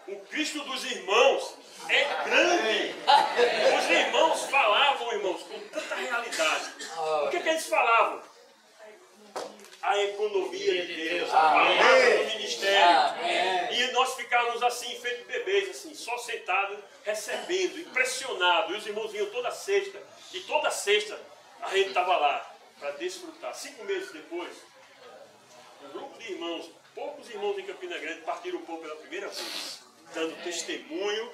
O Cristo dos irmãos é grande. Os irmãos falavam, irmãos, com tanta realidade. O que eles falavam? A economia de Deus, a palavra do ministério. E nós ficávamos assim, feitos bebês, assim, só sentados, recebendo, impressionados. E os irmãos vinham toda sexta. E toda sexta a gente estava lá. para desfrutar. 5 meses depois, um grupo de irmãos, poucos irmãos em Campina Grande, partiram o pão pela primeira vez, dando testemunho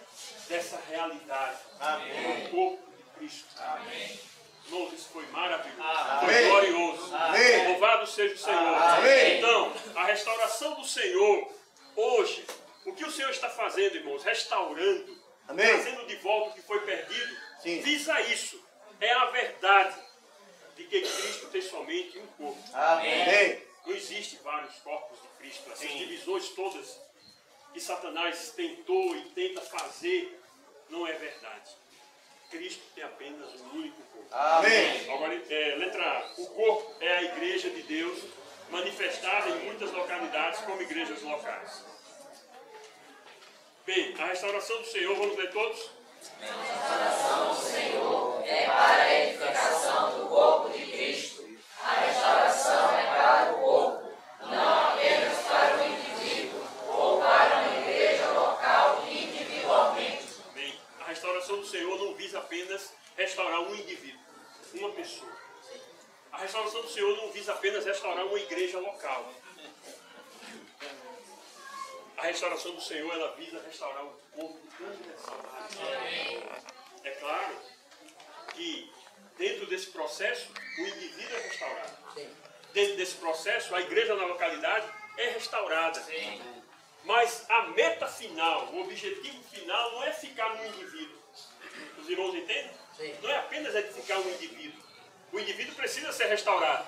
dessa realidade. Amém. Do corpo de Cristo. Amém. Irmãos, isso foi maravilhoso. Amém. Foi glorioso. Amém. Louvado seja o Senhor. Amém. Então, a restauração do Senhor, hoje, o que o Senhor está fazendo, irmãos? Restaurando, Amém. trazendo de volta o que foi perdido, Sim. visa isso. É a verdade de que Cristo tem somente um corpo. Amém. Não existe vários corpos de Cristo. Essas divisões todas que Satanás tentou e tenta fazer, não é verdade. Cristo tem apenas um único corpo. Amém. Agora, letra A. O corpo é a igreja de Deus, manifestada em muitas localidades como igrejas locais. B. A restauração do Senhor, vamos ler todos? A restauração do Senhor é para a edificação do corpo de Cristo. A restauração é para o corpo, não apenas para o indivíduo ou para uma igreja local individualmente. Bem, a restauração do Senhor não visa apenas restaurar um indivíduo, uma pessoa. A restauração do Senhor não visa apenas restaurar uma igreja local. A restauração do Senhor, ela visa restaurar o corpo universal. É claro que dentro desse processo, o indivíduo é restaurado. Dentro desse processo, a igreja na localidade é restaurada. Mas a meta final, o objetivo final não é ficar no indivíduo. Os irmãos entendem? Não é apenas edificar um indivíduo. O indivíduo precisa ser restaurado.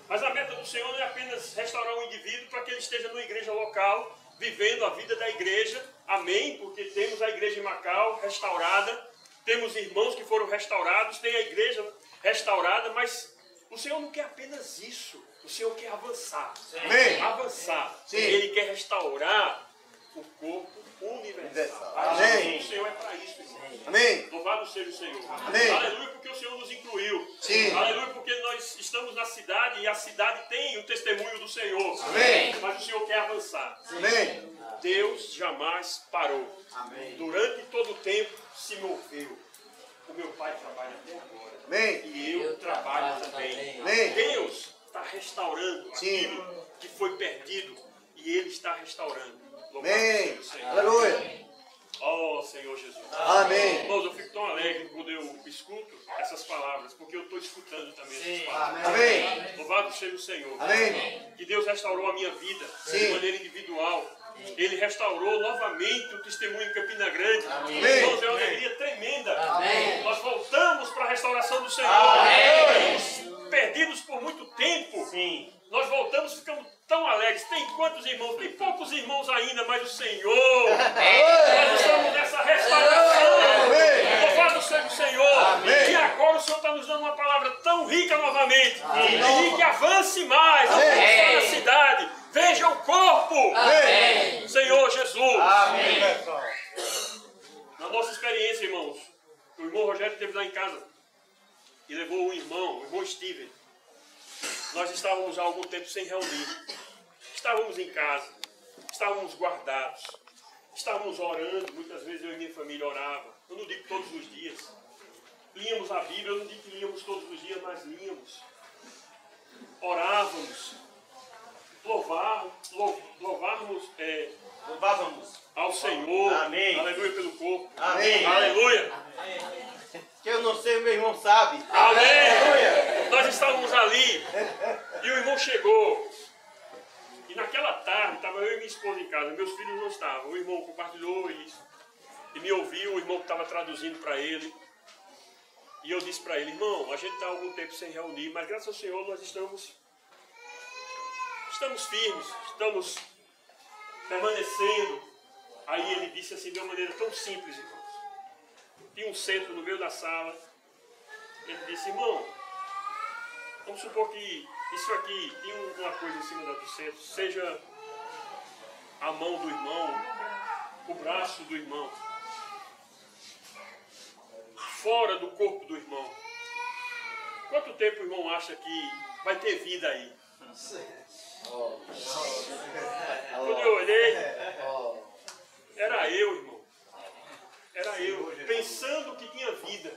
Mas a meta do Senhor não é apenas restaurar um indivíduo para que ele esteja numa igreja local, vivendo a vida da igreja. Amém? Porque temos a igreja em Macau restaurada, temos irmãos que foram restaurados, tem a igreja restaurada, mas o Senhor não quer apenas isso. O Senhor quer avançar. Amém. Avançar. Sim. Ele quer restaurar o corpo universal. A Amém. restauração do Senhor é para isso, irmão. Amém. Louvado seja o Senhor. Amém. Aleluia, porque o Senhor nos incluiu. Sim. Aleluia, porque nós estamos na cidade e a cidade tem o testemunho do Senhor. Amém. Mas o Senhor quer avançar. Amém. Deus jamais parou. Amém. Durante todo o tempo se moveu. O meu Pai trabalha até agora. Amém. E eu trabalho também. Amém. Deus está restaurando Sim. aquilo que foi perdido. E Ele está restaurando. Louvado Amém. seja o Senhor. Aleluia. Oh, Senhor Jesus. Amém. Irmãos, eu fico tão alegre quando eu escuto essas palavras, porque eu estou escutando também essas palavras. Amém. Louvado seja o Senhor. Amém. Que Deus restaurou a minha vida de Sim. maneira individual. Ele restaurou novamente o testemunho em Campina Grande. Amém. Irmãos, é uma alegria tremenda. Amém. Nós voltamos para a restauração do Senhor. Amém. Estamos perdidos por muito tempo. Sim. Nós voltamos e ficamos tão alegres. Tem quantos irmãos? Tem poucos irmãos ainda, mas o Senhor. Nós estamos nessa restauração. Amém. Louvado seja o Senhor. Amém. E agora o Senhor está nos dando uma palavra tão rica novamente. E que avance mais. Avance na cidade. Veja o corpo. Amém. Senhor Jesus. Amém. Na nossa experiência, irmãos, o irmão Rogério esteve lá em casa e levou um irmão, o irmão Steven. Nós estávamos há algum tempo sem reunir. Estávamos em casa, estávamos guardados, estávamos orando. Muitas vezes eu e minha família orava. Eu não digo todos os dias. Líamos a Bíblia, eu não digo que líamos todos os dias, mas líamos. Orávamos. Louvávamos ao Senhor. Amém. Aleluia pelo corpo. Amém. Aleluia. Que eu não sei, meu irmão sabe. Amém. Nós estávamos ali e o irmão chegou. E naquela tarde, estava eu e minha esposa em casa. Meus filhos não estavam. O irmão compartilhou isso. E me ouviu, o irmão que estava traduzindo para ele. E eu disse para ele, irmão, a gente está há algum tempo sem reunir, mas graças ao Senhor nós estamos firmes, estamos permanecendo. Aí ele disse assim de uma maneira tão simples, irmãos. Tinha um centro no meio da sala. Ele disse, irmão, vamos supor que isso aqui tem uma coisa em cima do centro, seja a mão do irmão, o braço do irmão, fora do corpo do irmão. Quanto tempo o irmão acha que vai ter vida aí? Quando eu olhei, era eu, irmão. Era eu, pensando que tinha vida.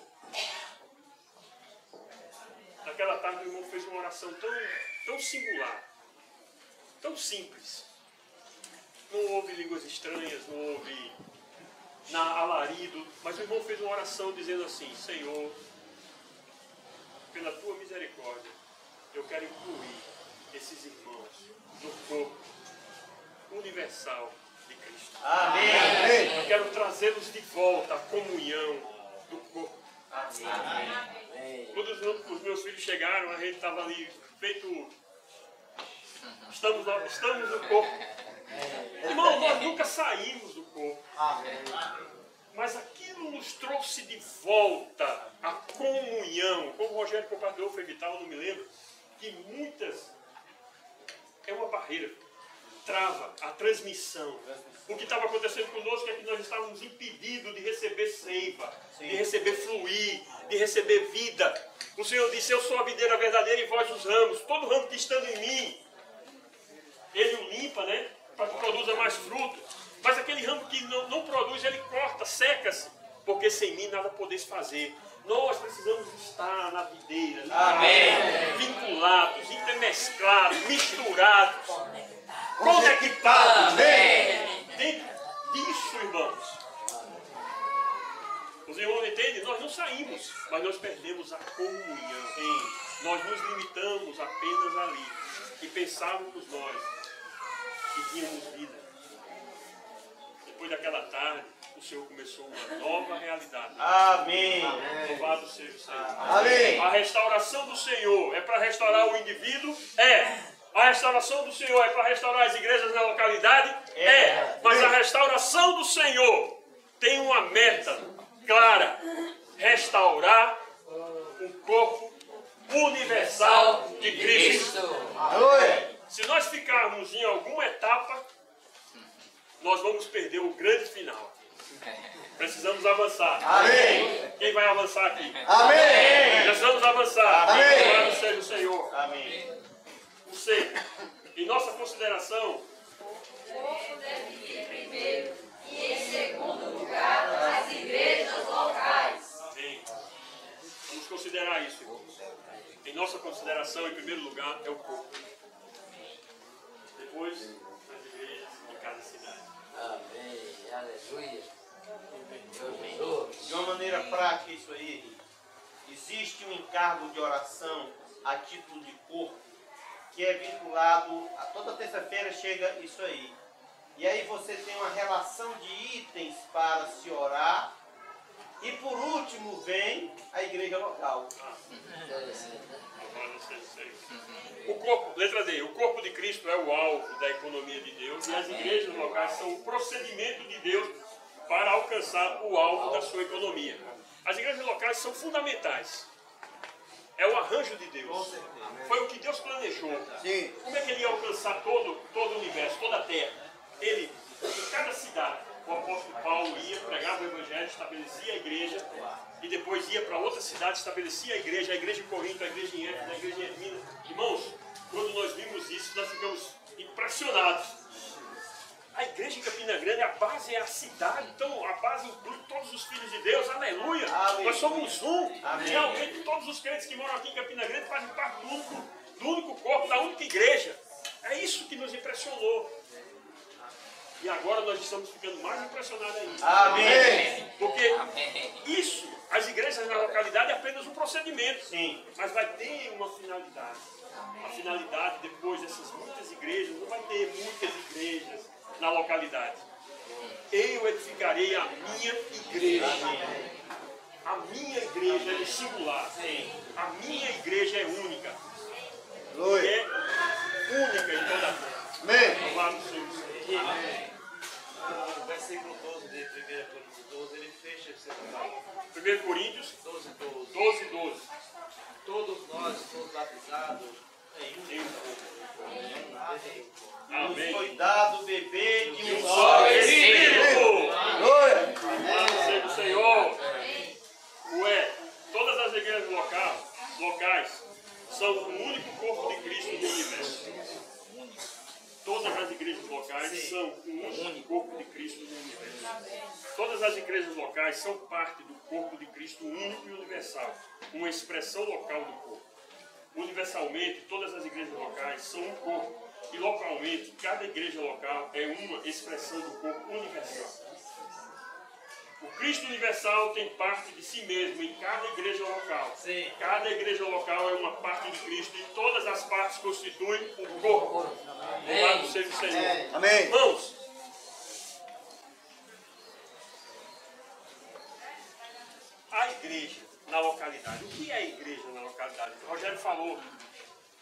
Naquela tarde o irmão fez singular, tão simples. Não houve línguas estranhas, não houve alarido, mas o irmão fez uma oração dizendo assim: Senhor, pela tua misericórdia, eu quero incluir esses irmãos no corpo universal de Cristo. Amém. Eu quero trazê-los de volta à comunhão do corpo. Amém. Quando os meus filhos chegaram, a gente estava ali feito. Estamos no corpo. Irmão, nós nunca saímos do corpo. Mas aquilo nos trouxe de volta a comunhão. Como o Rogério compartilhou, foi vital, eu não me lembro, que muitas é uma barreira, trava a transmissão. O que estava acontecendo conosco é que nós estávamos impedidos de receber seiva, de receber fluir, de receber vida. O Senhor disse: eu sou a videira verdadeira e vós os ramos. Todo ramo que estando em mim, Ele o limpa, né? Para que produza mais fruto. Mas aquele ramo que não produz, ele corta, seca-se, porque sem mim nada podeis fazer. Nós precisamos estar na videira, vinculados, intermesclados, misturados, conectados. Dentro disso, irmãos. Os irmãos entendem? Nós não saímos, mas nós perdemos a comunhão. Nós nos limitamos apenas ali e pensávamos nós que tínhamos vida. Depois daquela tarde, o Senhor começou uma nova realidade. Amém. Louvado seja o Senhor. Amém. A restauração do Senhor é para restaurar o indivíduo? É. A restauração do Senhor é para restaurar as igrejas na localidade? É. Mas a restauração do Senhor tem uma meta clara: restaurar o corpo universal de Cristo. Se nós ficarmos em alguma etapa, nós vamos perder o grande final. Precisamos avançar. Amém. Quem vai avançar aqui? Amém. Precisamos avançar. Amém. Louvado seja o Senhor. Amém. O C. Em nossa consideração, O povo deve ir primeiro e, em segundo lugar, as igrejas locais. bem, vamos considerar isso, irmãos. Em nossa consideração, em primeiro lugar, é o corpo. Depois, as igrejas de cada cidade. Amém. Aleluia. De uma maneira prática, isso aí, existe um encargo de oração a título de corpo, que é vinculado, a toda terça-feira chega isso aí. E aí você tem uma relação de itens para se orar. E por último vem a igreja local. O corpo, letra D, o corpo de Cristo é o alvo da economia de Deus e as igrejas locais são o procedimento de Deus para alcançar o alvo da sua economia. As igrejas locais são fundamentais. É o arranjo de Deus. Foi o que Deus planejou. Sim. Como é que ele ia alcançar todo o universo, toda a terra? Ele, em cada cidade, o apóstolo Paulo ia, pregava o evangelho, estabelecia a igreja, e depois ia para outra cidade, estabelecia a igreja em Corinto, a igreja em Éfeso, a igreja em Minas. Irmãos, quando nós vimos isso, nós ficamos impressionados. A igreja em Campina Grande, a base é a cidade, então a base inclui todos os filhos de Deus, aleluia. Amém. Nós somos um. Amém. Realmente todos os crentes que moram aqui em Campina Grande fazem parte do único corpo, da única igreja. É isso que nos impressionou. E agora nós estamos ficando mais impressionados ainda. Amém. Porque isso, as igrejas na localidade é apenas um procedimento. Sim. Mas vai ter uma finalidade. A finalidade, depois dessas muitas igrejas, não vai ter muitas igrejas na localidade. Eu edificarei a minha igreja. A minha igreja é singular. A minha igreja é única. É única em toda a terra. Amém. Louvado seja o Senhor. O versículo 12 de 1 Coríntios 12, ele fecha esse trabalho. 1 Coríntios 12. 12. Todos nós fomos batizados em um Nos Amém. foi dado beber de um Só só Espírito. Glória. Louvado seja o Senhor. Todas as igrejas locais são o único corpo de Cristo no universo. Todas as igrejas locais são o único corpo de Cristo no universo. Todas as igrejas locais são parte do corpo de Cristo único e universal, uma expressão local do corpo. universalmente, todas as igrejas locais são um corpo. E localmente, cada igreja local é uma expressão do corpo universal. O Cristo universal tem parte de si mesmo em cada igreja local. Sim. Cada igreja local é uma parte de Cristo e todas as partes constituem o corpo. Louvado seja o Senhor. Amém. Irmãos, a igreja na localidade. O que é a igreja na localidade? O Rogério falou.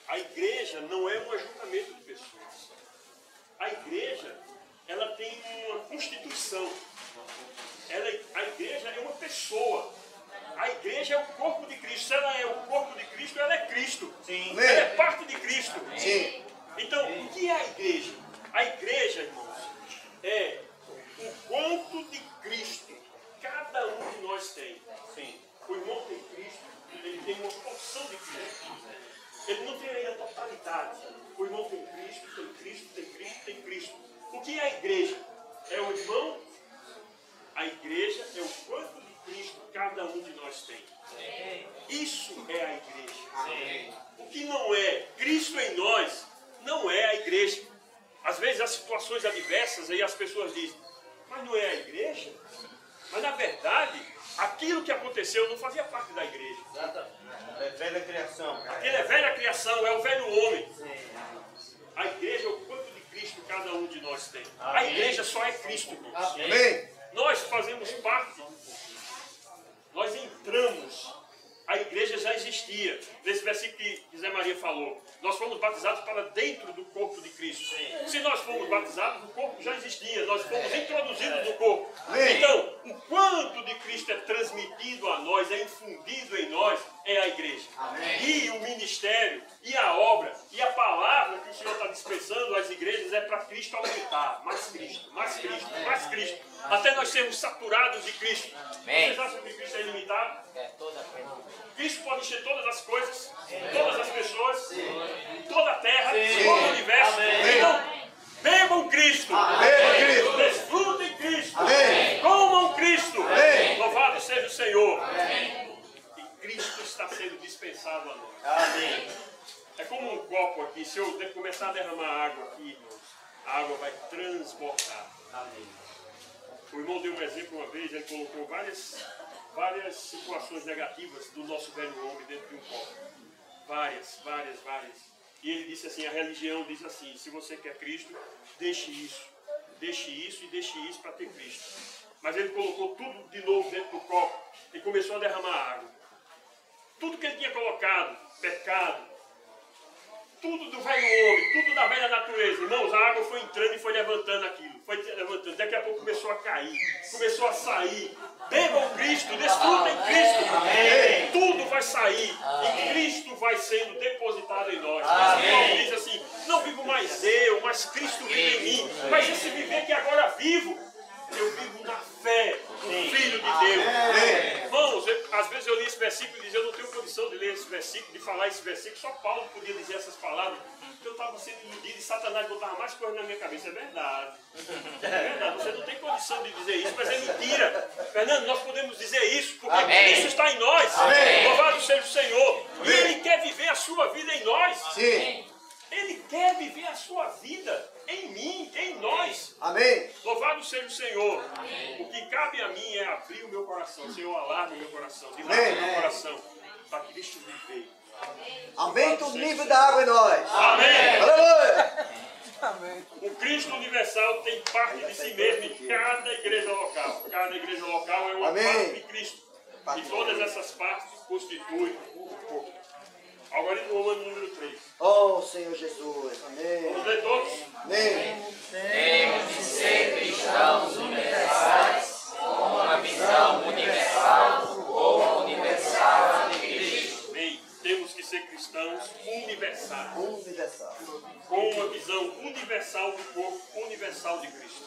A igreja não é um ajuntamento de pessoas. A igreja, ela tem uma constituição. A igreja é uma pessoa. A igreja é o corpo de Cristo. Se ela é o corpo de Cristo, ela é Cristo. Sim. Ela é parte de Cristo. Sim. Então, o que é a igreja? A igreja, irmãos, é o quanto de Cristo cada um de nós tem. Sim. O irmão tem Cristo, ele tem uma porção de Cristo. Ele não tem ainda a totalidade. O irmão tem Cristo, tem Cristo, tem Cristo, tem Cristo. O que é a igreja? É o irmão? A igreja é o quanto de Cristo cada um de nós tem. Isso é a igreja. O que não é Cristo em nós, não é a igreja. Às vezes as situações adversas, aí as pessoas dizem, mas não é a igreja? Mas na verdade, aquilo que aconteceu não fazia parte da igreja. É velha criação. Aquilo é velha criação, é o velho homem. A igreja é o quanto de Cristo cada um de nós tem. A igreja só é Cristo, irmãos. Amém. Nós fazemos parte, nós entramos, a igreja já existia. Nesse versículo que Zé Maria falou, nós fomos batizados para dentro do corpo de Cristo. Se nós fomos batizados, o corpo já existia, nós fomos introduzidos no corpo. Então, o quanto de Cristo é transmitido a nós, é infundido em nós, é a igreja. E o ministério, e a obra, e a palavra que o Senhor está dispensando às igrejas é para Cristo aumentar. Mais Cristo, mais Cristo, mais Cristo. Até nós sermos saturados de Cristo. Vocês acham que Cristo é ilimitado? Cristo pode encher todas as coisas, todas as pessoas, toda a terra, todo o universo. Então, bebam Cristo, desfrutem Cristo, comam Cristo. Louvado seja o Senhor. E Cristo está sendo dispensado a nós. Amém. É como um copo aqui, se eu começar a derramar água aqui, irmãos, a água vai transbordar. O irmão deu um exemplo uma vez, ele colocou várias situações negativas do nosso velho homem dentro de um copo. Várias. E ele disse assim, a religião diz assim, se você quer Cristo, deixe isso e deixe isso para ter Cristo. Mas ele colocou tudo de novo dentro do copo e começou a derramar água. Tudo que ele tinha colocado, pecado, tudo do velho homem, tudo da velha natureza. Irmãos, a água foi entrando e foi levantando aquilo. Foi levantando. Daqui a pouco começou a cair. Começou a sair. Bebam Cristo, desfrutem Cristo. Amém. Tudo vai sair. E Cristo vai sendo depositado em nós. Mas o Paulo diz assim, não vivo mais eu, mas Cristo vive em mim. Mas esse viver que agora vivo, eu vivo na fé do Filho de Deus. Irmãos, às vezes eu li esse versículo e dizia, eu não tenho condição de ler esse versículo, de falar esse versículo, só Paulo podia dizer essas palavras, porque eu estava sendo iludido e Satanás botava mais coisas na minha cabeça. É verdade, você não tem condição de dizer isso, mas é mentira. Fernando, nós podemos dizer isso, porque Cristo está em nós. Louvado seja o Senhor. E Ele quer viver a sua vida em nós. Sim. Ele quer viver a sua vida em mim, em nós. Amém. Louvado seja o Senhor. Amém. O que cabe a mim é abrir o meu coração. Senhor, alarme o meu coração. Dilata o meu coração. Para Cristo viver. Amém. Que o nível da água em nós. Amém. Aleluia. O Cristo universal tem parte de si mesmo em cada igreja local. Cada igreja local é uma parte de Cristo. E todas essas partes constituem o corpo. Agora em Romanos número 3. Oh, Senhor Jesus. Amém. Vamos ler todos? Amém. Temos de ser cristãos universais, com uma visão universal do corpo universal de Cristo. Bem, temos que ser cristãos universais. Universal. Com uma visão universal do corpo universal de Cristo.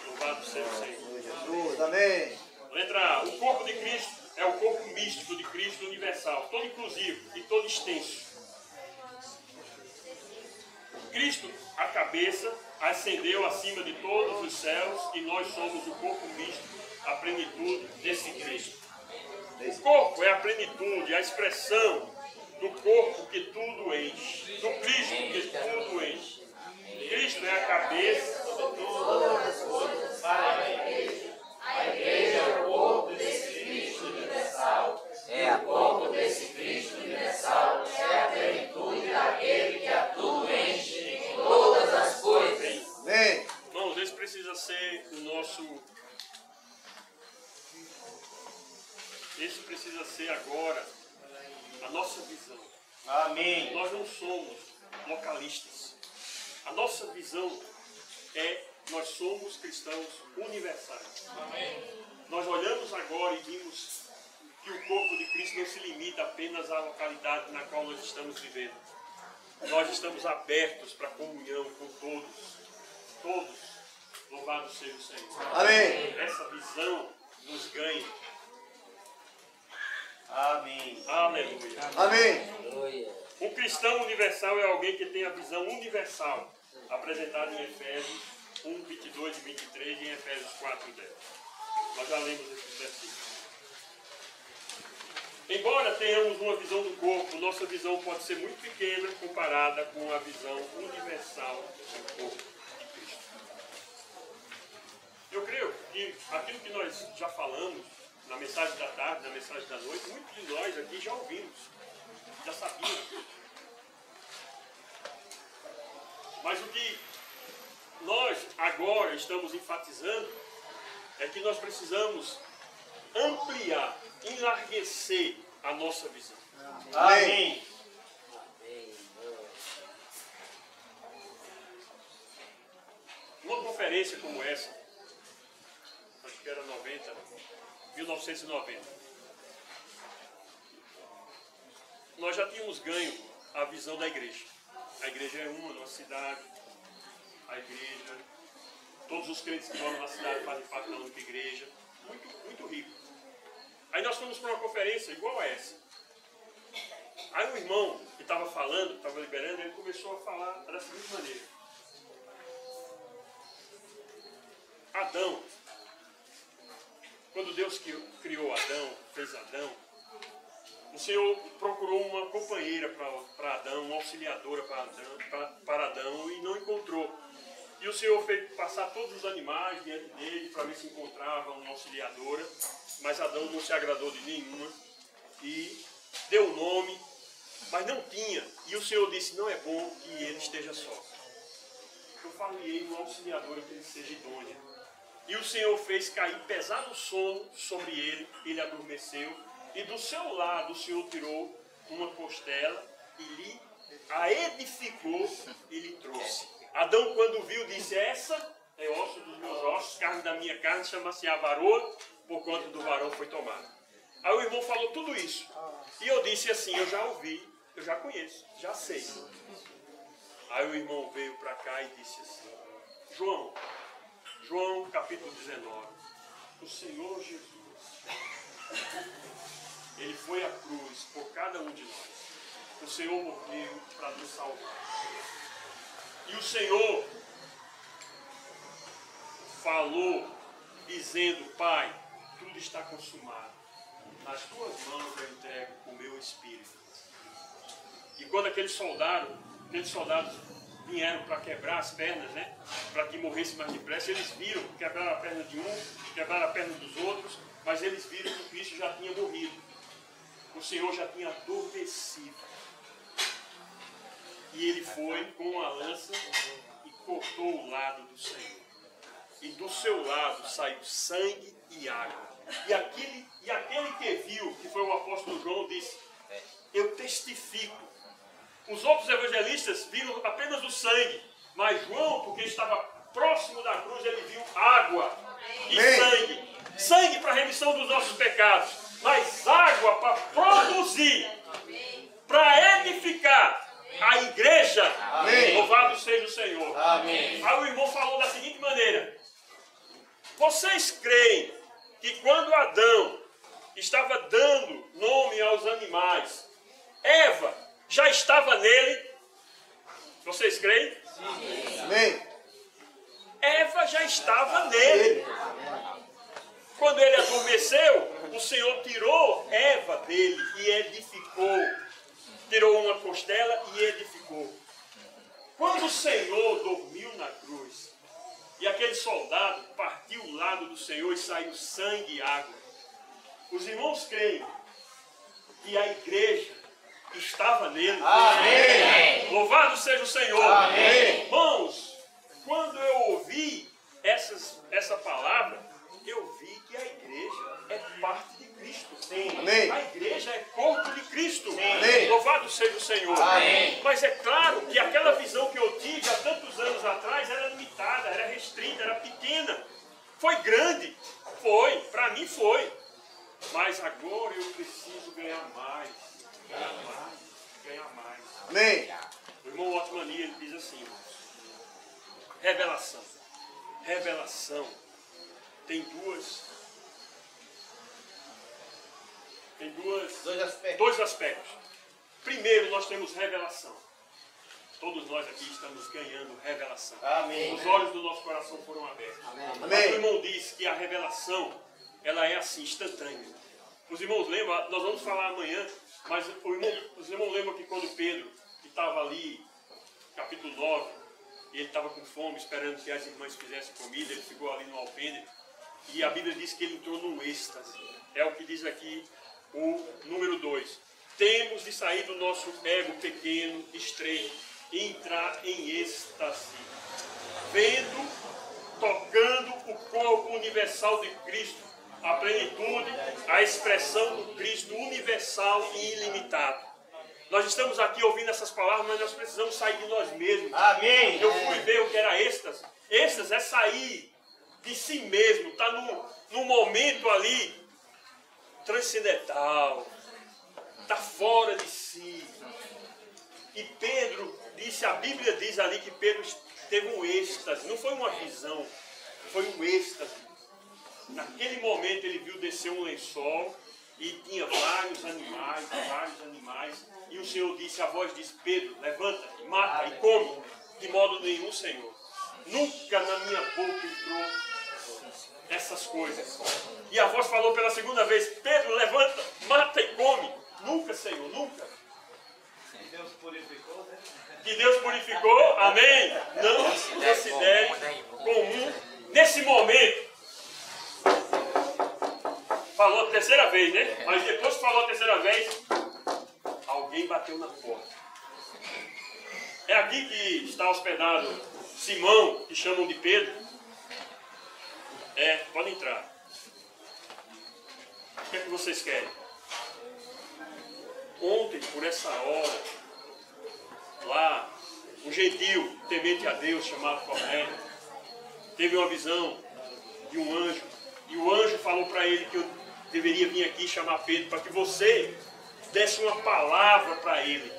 Louvado seja o Senhor. Jesus. Amém. Letra A. O corpo de Cristo é o corpo místico de Cristo universal, todo inclusivo e todo extenso. Cristo, a cabeça, ascendeu acima de todos os céus e nós somos o corpo místico, a plenitude desse Cristo. O corpo é a plenitude, a expressão do corpo que tudo enche, do Cristo que tudo enche. Cristo é a cabeça de todas as coisas para a igreja. A igreja é o corpo desse Cristo universal. É a O corpo desse Cristo universal é a plenitude daquele que a tudo enche em todas as coisas. Amém. Irmãos, esse precisa ser o nosso... Esse precisa ser agora a nossa visão. Amém. Nós não somos localistas. A nossa visão é: nós somos cristãos universais. Nós olhamos agora e vimos que o corpo de Cristo não se limita apenas à localidade na qual nós estamos vivendo. Nós estamos abertos para comunhão com todos. Todos. Louvado seja o Senhor. Amém. Essa visão nos ganha. Amém. Aleluia. Amém. Um cristão universal é alguém que tem a visão universal, apresentada em Efésios 1, 22 e 23 e em Efésios 4, 10. Nós já lemos esses versículos. Embora tenhamos uma visão do corpo, nossa visão pode ser muito pequena comparada com a visão universal do corpo de Cristo. Eu creio que aquilo que nós já falamos na mensagem da tarde, na mensagem da noite, muitos de nós aqui já ouvimos, já sabíamos. Mas o que nós agora estamos enfatizando é que nós precisamos ampliar, enlarguecer a nossa visão. Amém. Uma conferência como essa, acho que era 1990, nós já tínhamos ganho a visão da igreja. A igreja é uma, nossa cidade, a igreja, todos os crentes que moram na cidade fazem parte da única igreja, muito rico. Aí nós fomos para uma conferência igual a essa. Aí o irmão que estava falando, estava liberando, ele começou a falar da seguinte maneira: Adão, quando Deus criou Adão, fez Adão, o Senhor procurou uma companheira para Adão, uma auxiliadora para Adão e não encontrou. E o Senhor fez passar todos os animais diante dele para ver se encontrava uma auxiliadora, mas Adão não se agradou de nenhuma e deu o nome, mas não tinha. E o Senhor disse: não é bom que ele esteja só. Eu falei uma auxiliadora que ele seja idônea. E o Senhor fez cair pesado sono sobre ele, ele adormeceu, e do seu lado o Senhor tirou uma costela e lhe a edificou e lhe trouxe. Adão, quando viu, disse: essa é osso dos meus ossos, carne da minha carne, chama-se a varoa, por conta do varão foi tomado. Aí o irmão falou tudo isso. E eu disse assim: eu já ouvi, eu já conheço, já sei. Aí o irmão veio para cá e disse assim: João capítulo 19, o Senhor Jesus, ele foi à cruz por cada um de nós. O Senhor morreu para nos salvar. E o Senhor falou dizendo: Pai, tudo está consumado. Nas tuas mãos eu entrego o meu espírito. E quando aqueles soldados vieram para quebrar as pernas, né? Para que morresse mais depressa, eles viram, quebraram a perna de um, quebraram a perna dos outros, mas eles viram que Cristo já tinha morrido. O Senhor já tinha adormecido. E ele foi com uma lança e cortou o lado do Senhor. E do seu lado saiu sangue e água. E aquele que viu, que foi o apóstolo João, disse: eu testifico. Os outros evangelistas viram apenas o sangue, mas João, porque estava próximo da cruz, ele viu água e sangue. Sangue para a remissão dos nossos pecados, mas água para produzir, para edificar a igreja. Amém. Louvado seja o Senhor. Amém. Aí o irmão falou da seguinte maneira: vocês creem que quando Adão estava dando nome aos animais, Eva já estava nele? Vocês creem? Sim. Amém. Eva já estava nele. Quando ele adormeceu, o Senhor tirou Eva dele e edificou. tirou uma costela e edificou. Quando o Senhor dormiu na cruz, e aquele soldado partiu o lado do Senhor e saiu sangue e água, os irmãos creem que a igreja estava nele. Amém. Louvado seja o Senhor. Amém. Irmãos, quando eu ouvi essa palavra, eu vi que a igreja é parte de Cristo. Sim. Amém. A igreja é corpo de Cristo. Amém. Louvado seja o Senhor. Amém. Mas é claro que aquela visão que eu tive há tantos anos atrás era limitada, era restrita, era pequena. Foi grande. Foi. Para mim foi. Mas agora eu preciso ganhar mais. Ganhar mais. Ganhar mais. Amém. O irmão Otmani, ele diz assim, irmãos. Revelação. Revelação tem dois aspectos. Primeiro, nós temos revelação. Todos nós aqui estamos ganhando revelação. Amém. Os olhos do nosso coração foram abertos. Mas o irmão diz que a revelação, ela é assim, instantânea. Os irmãos lembram, nós vamos falar amanhã, mas os irmãos lembram que quando Pedro estava ali, capítulo 9, e ele estava com fome, esperando que as irmãs fizessem comida, ele ficou ali no alpendre, e a Bíblia diz que ele entrou num êxtase. É o que diz aqui o número 2. Temos de sair do nosso ego pequeno, estreito, e entrar em êxtase, vendo, tocando o corpo universal de Cristo, a plenitude, a expressão do Cristo universal e ilimitado. Nós estamos aqui ouvindo essas palavras, mas nós precisamos sair de nós mesmos. Amém. Eu fui ver o que era êxtase. Êxtase é sair de si mesmo, está num momento ali transcendental, está fora de si. E Pedro disse, a Bíblia diz ali que Pedro teve um êxtase, não foi uma visão, foi um êxtase. Naquele momento ele viu descer um lençol e tinha vários animais, e o Senhor disse, a voz disse, Pedro, levanta, mata e come. De modo nenhum, Senhor. Nunca na minha boca entrou essas coisas. E a voz falou pela segunda vez, Pedro, levanta, mata e come. Nunca, Senhor, nunca. Que Deus purificou, né? Que Deus purificou, amém? Não considere comum. Nesse momento, falou a terceira vez, né? Mas depois que falou a terceira vez, alguém bateu na porta. É aqui que está hospedado Simão, que chamam de Pedro. É, pode entrar. O que é que vocês querem? Ontem, por essa hora, lá, um gentil temente a Deus chamado Cornélio teve uma visão de um anjo, e o anjo falou para ele que eu deveria vir aqui chamar Pedro para que você desse uma palavra para ele.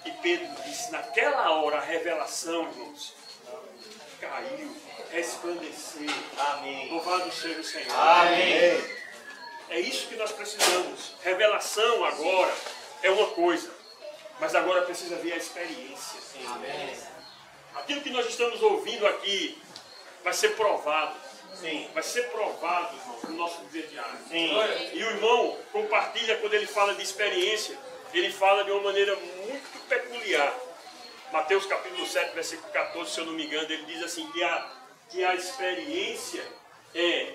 E Pedro disse, naquela hora a revelação, irmãos, caiu, resplandeceu. Amém. Louvado seja o Senhor. Amém. É isso que nós precisamos. Revelação agora é uma coisa, mas agora precisa vir a experiência. Amém. Aquilo que nós estamos ouvindo aqui vai ser provado. Sim. Vai ser provado, irmão, no nosso viver diário. Sim. E o irmão compartilha, quando ele fala de experiência, ele fala de uma maneira muito peculiar. Mateus capítulo 7, versículo 14, se eu não me engano, ele diz assim, que a experiência é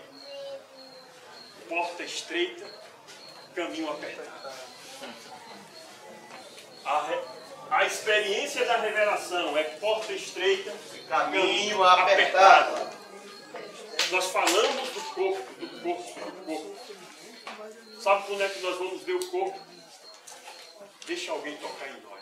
porta estreita, caminho apertado. A experiência da revelação é porta estreita, caminho apertado. Nós falamos do corpo. Sabe quando é que nós vamos ver o corpo? Deixa alguém tocar em nós.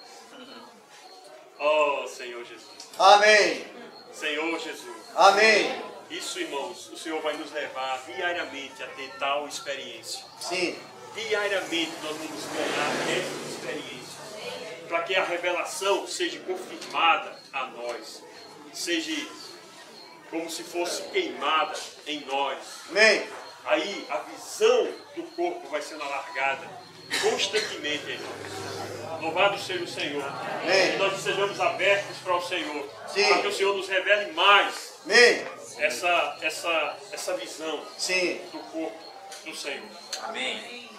Oh, Senhor Jesus. Amém. Senhor Jesus. Amém. Isso, irmãos, o Senhor vai nos levar diariamente a ter tal experiência. Sim. Diariamente nós vamos ganhar essa experiência. Para que a revelação seja confirmada a nós. Seja como se fosse queimada em nós. Amém. Aí a visão do corpo vai sendo alargada constantemente em nós. Louvado seja o Senhor. Amém. Que nós sejamos abertos para o Senhor. Sim. Para que o Senhor nos revele mais Amém. essa visão Sim. do corpo do Senhor. Amém.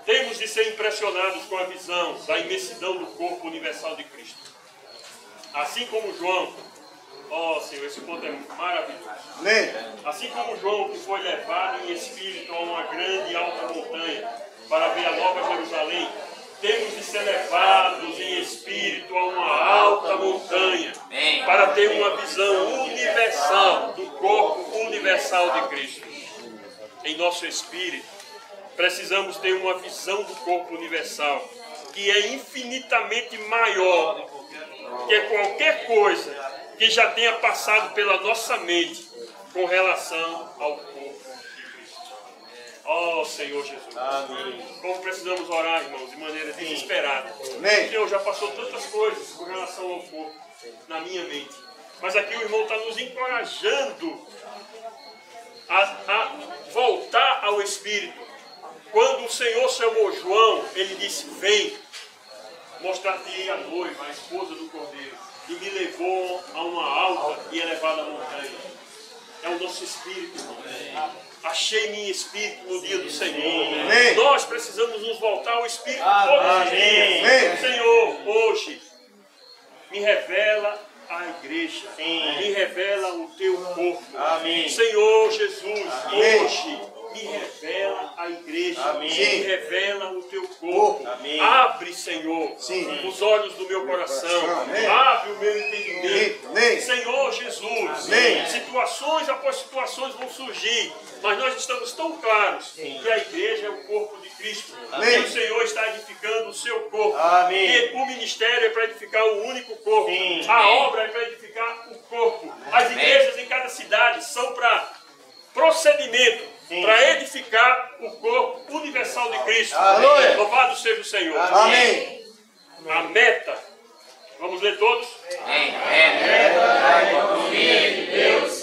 Temos de ser impressionados com a visão da imensidão do corpo universal de Cristo. Assim como João, ó Senhor, esse ponto é maravilhoso. Assim como João, que foi levado em espírito a uma grande e alta montanha para ver a nova Jerusalém, temos de ser levados em espírito a uma alta montanha para ter uma visão universal do corpo universal de Cristo. Em nosso espírito, precisamos ter uma visão do corpo universal que é infinitamente maior que qualquer coisa que já tenha passado pela nossa mente com relação ao corpo de Cristo. Ó Senhor Jesus. Amém. Como precisamos orar, irmãos, de maneira desesperada. Amém. Senhor, já passou tantas coisas com relação ao corpo na minha mente. Mas aqui o irmão está nos encorajando a voltar ao Espírito. Quando o Senhor chamou João, ele disse: vem, mostrar-te-ei a noiva, a esposa do Cordeiro. E me levou a uma alta e elevada montanha. É o nosso espírito, irmão. Achei-me em espírito no dia do Senhor. Amém. Nós precisamos nos voltar ao Espírito todos os dias. Senhor, hoje, me revela a igreja. Me revela o teu corpo. Amém. Senhor Jesus, hoje, me revela a igreja. Amém. Me revela o teu corpo. Amém. Abre, Senhor, os olhos do meu coração. Amém. Abre o meu entendimento. Amém. Senhor Jesus, situações após situações vão surgir, mas nós estamos tão claros que a igreja é o corpo de Cristo. Amém. E o Senhor está edificando o seu corpo. Amém. E o ministério é para edificar o único corpo. A obra é para edificar o corpo. As igrejas em cada cidade são para procedimento, para edificar o corpo universal de Cristo. Amém. Louvado seja o Senhor. Amém. A meta, vamos ler todos? Amém. A meta do Filho de Deus